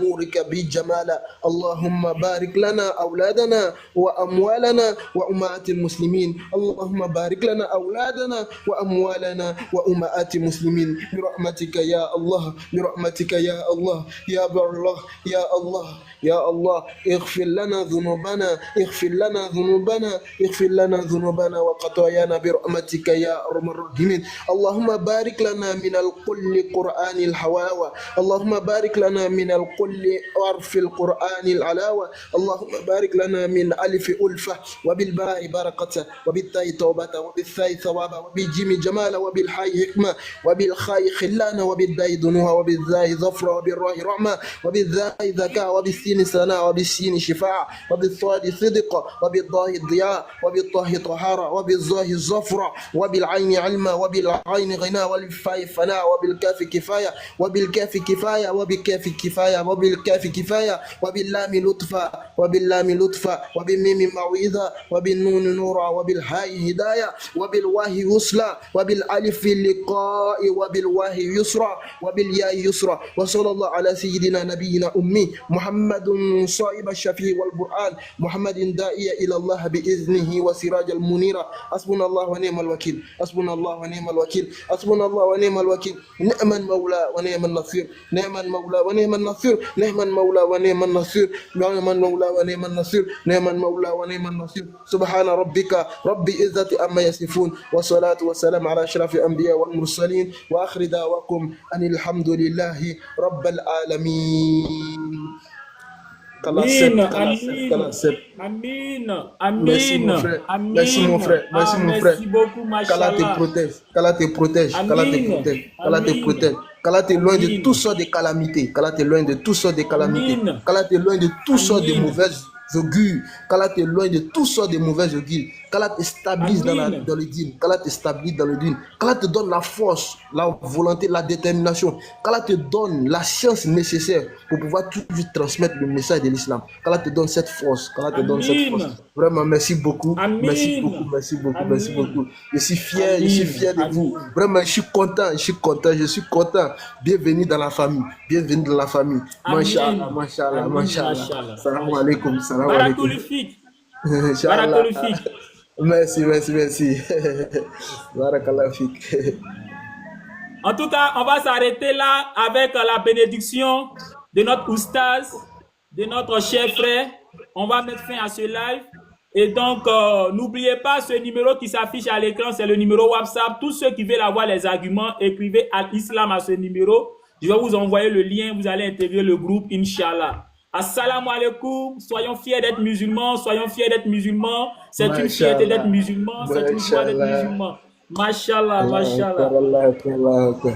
[SPEAKER 3] نورك بجمالة. اللهم بارك لنا أولادنا وأموالنا وأمهات المسلمين. اللهم بارك لنا أولادنا وأموالنا وأمهات المسلمين برحمتك يا الله، برحمتك يا الله، يا الله، يا الله، يا الله. اغفر لنا ذنوبنا، اغفر لنا ذنوبنا، اغفر لنا ذنوبنا وخطايانا برحمتك يا أرحم الراحمين. اللهم بارك لنا من الكل قرآن الحواوة. اللهم بارك لنا من الكل عرف القرآن العلاوة. اللهم بارك لنا من ألف ألفة وبالباء بركة وبالتاء توبة وبالثاء ثوابا وبالجيم جمالا وبالحاء حكمة وبالخاء خلانا وبالداء دنوها وبالذاء ظفرا وبالراء رحمة وبالذاء ذكاء وبالسين سناء وبالسين شفاعة وبالصاد صدق وبالضاء ضياء وبالطاء طهارة وبالظاء الظفرة وبالعين علما وبالعين غنى وبالفاء فناء وبالكاف كفاية وبالكاف كفاية وبالكاف كفاية وبالكاف كفاية وباللام لطفا وباللام لطفا وبالميم موعظة وبالنون نورا وبالهاء هداية وبالواه يسرا وبالالف لقاء وبالواه يسرا وبالياء يسرا. وصلى الله على سيدنا نبينا أمي محمد صائب الشفيع والبرهان، محمد داعي إلى الله بإذنه وسراج المنير. حسبنا الله ونعم الوكيل، حسبنا الله ونعم الوكيل، حسبنا الله ونعم الوكيل. نعم المولى ونعم النصير، نعم المولى ونعم النصير، نعم المولى ونعم النصير، نعم المولى ونعم النصير، نعم المولى ونعم النصير. سبحان ربك رب عزة عما يصفون والصلاة والسلام على أشرف الأنبياء والمرسلين وآخر دعواكم أن الحمد لله رب العالمين.
[SPEAKER 1] Amin, amin, amin,
[SPEAKER 3] Merci mon frère,
[SPEAKER 1] amin.
[SPEAKER 3] merci mon frère, merci mon frère.
[SPEAKER 1] Merci beaucoup,
[SPEAKER 3] Qu'Allah te
[SPEAKER 1] machallah.
[SPEAKER 3] protège, qu'Allah te protège, qu'Allah te
[SPEAKER 1] Amin,
[SPEAKER 3] protège, qu'Allah te
[SPEAKER 1] amin,
[SPEAKER 3] protège. Qu'Allah te loin de
[SPEAKER 1] amin,
[SPEAKER 3] toutes sortes de calamités, qu'Allah te loin de toutes sortes de calamités,
[SPEAKER 1] amin,
[SPEAKER 3] qu'Allah te loin de toutes sortes de
[SPEAKER 1] amin,
[SPEAKER 3] mauvaises augures, qu'Allah te loin de toutes sortes de mauvaises augures, qu'Allah te stabilise dans
[SPEAKER 1] amin,
[SPEAKER 3] le dîne, qu'Allah te stabilise dans le dîne, qu'Allah te donne la force, la volonté, la détermination, qu'Allah te donne la science nécessaire pour pouvoir toujours transmettre le message de l'islam, qu'Allah te donne cette force, qu'Allah te donne cette force.
[SPEAKER 1] amin,
[SPEAKER 3] Vraiment, merci beaucoup, merci beaucoup,
[SPEAKER 1] amin,
[SPEAKER 3] merci beaucoup, merci
[SPEAKER 1] amin,
[SPEAKER 3] beaucoup. Je suis fier de vous.
[SPEAKER 1] amin.
[SPEAKER 3] Vraiment, je suis content, je suis content, je suis content. Bienvenue dans la famille, bienvenue dans la famille. Mashallah,
[SPEAKER 1] Amin,
[SPEAKER 3] mashallah,
[SPEAKER 1] amin,
[SPEAKER 3] mashallah.
[SPEAKER 1] mashallah,
[SPEAKER 3] Salam
[SPEAKER 1] mashallah.
[SPEAKER 3] alaikum, salam alaikum.
[SPEAKER 1] Barakallahu
[SPEAKER 3] Inch'Allah.
[SPEAKER 1] Barakallahu
[SPEAKER 3] Merci, merci, merci. Barakallahu fik.
[SPEAKER 1] En tout cas, on va s'arrêter là avec la bénédiction de notre oustaz, de notre cher frère. On va mettre fin à ce live. Et donc, n'oubliez pas ce numéro qui s'affiche à l'écran, c'est le numéro WhatsApp. Tous ceux qui veulent avoir les arguments, écrivez Al-Islam à ce numéro. Je vais vous envoyer le lien, vous allez intégrer le groupe, Inch'Allah. Assalamu alaikum, soyons fiers d'être musulmans, soyons fiers d'être musulmans. C'est une fierté d'être musulman, c'est une joie d'être musulman. Mashallah, mashallah.
[SPEAKER 3] Allah Akbar, Allah Akbar.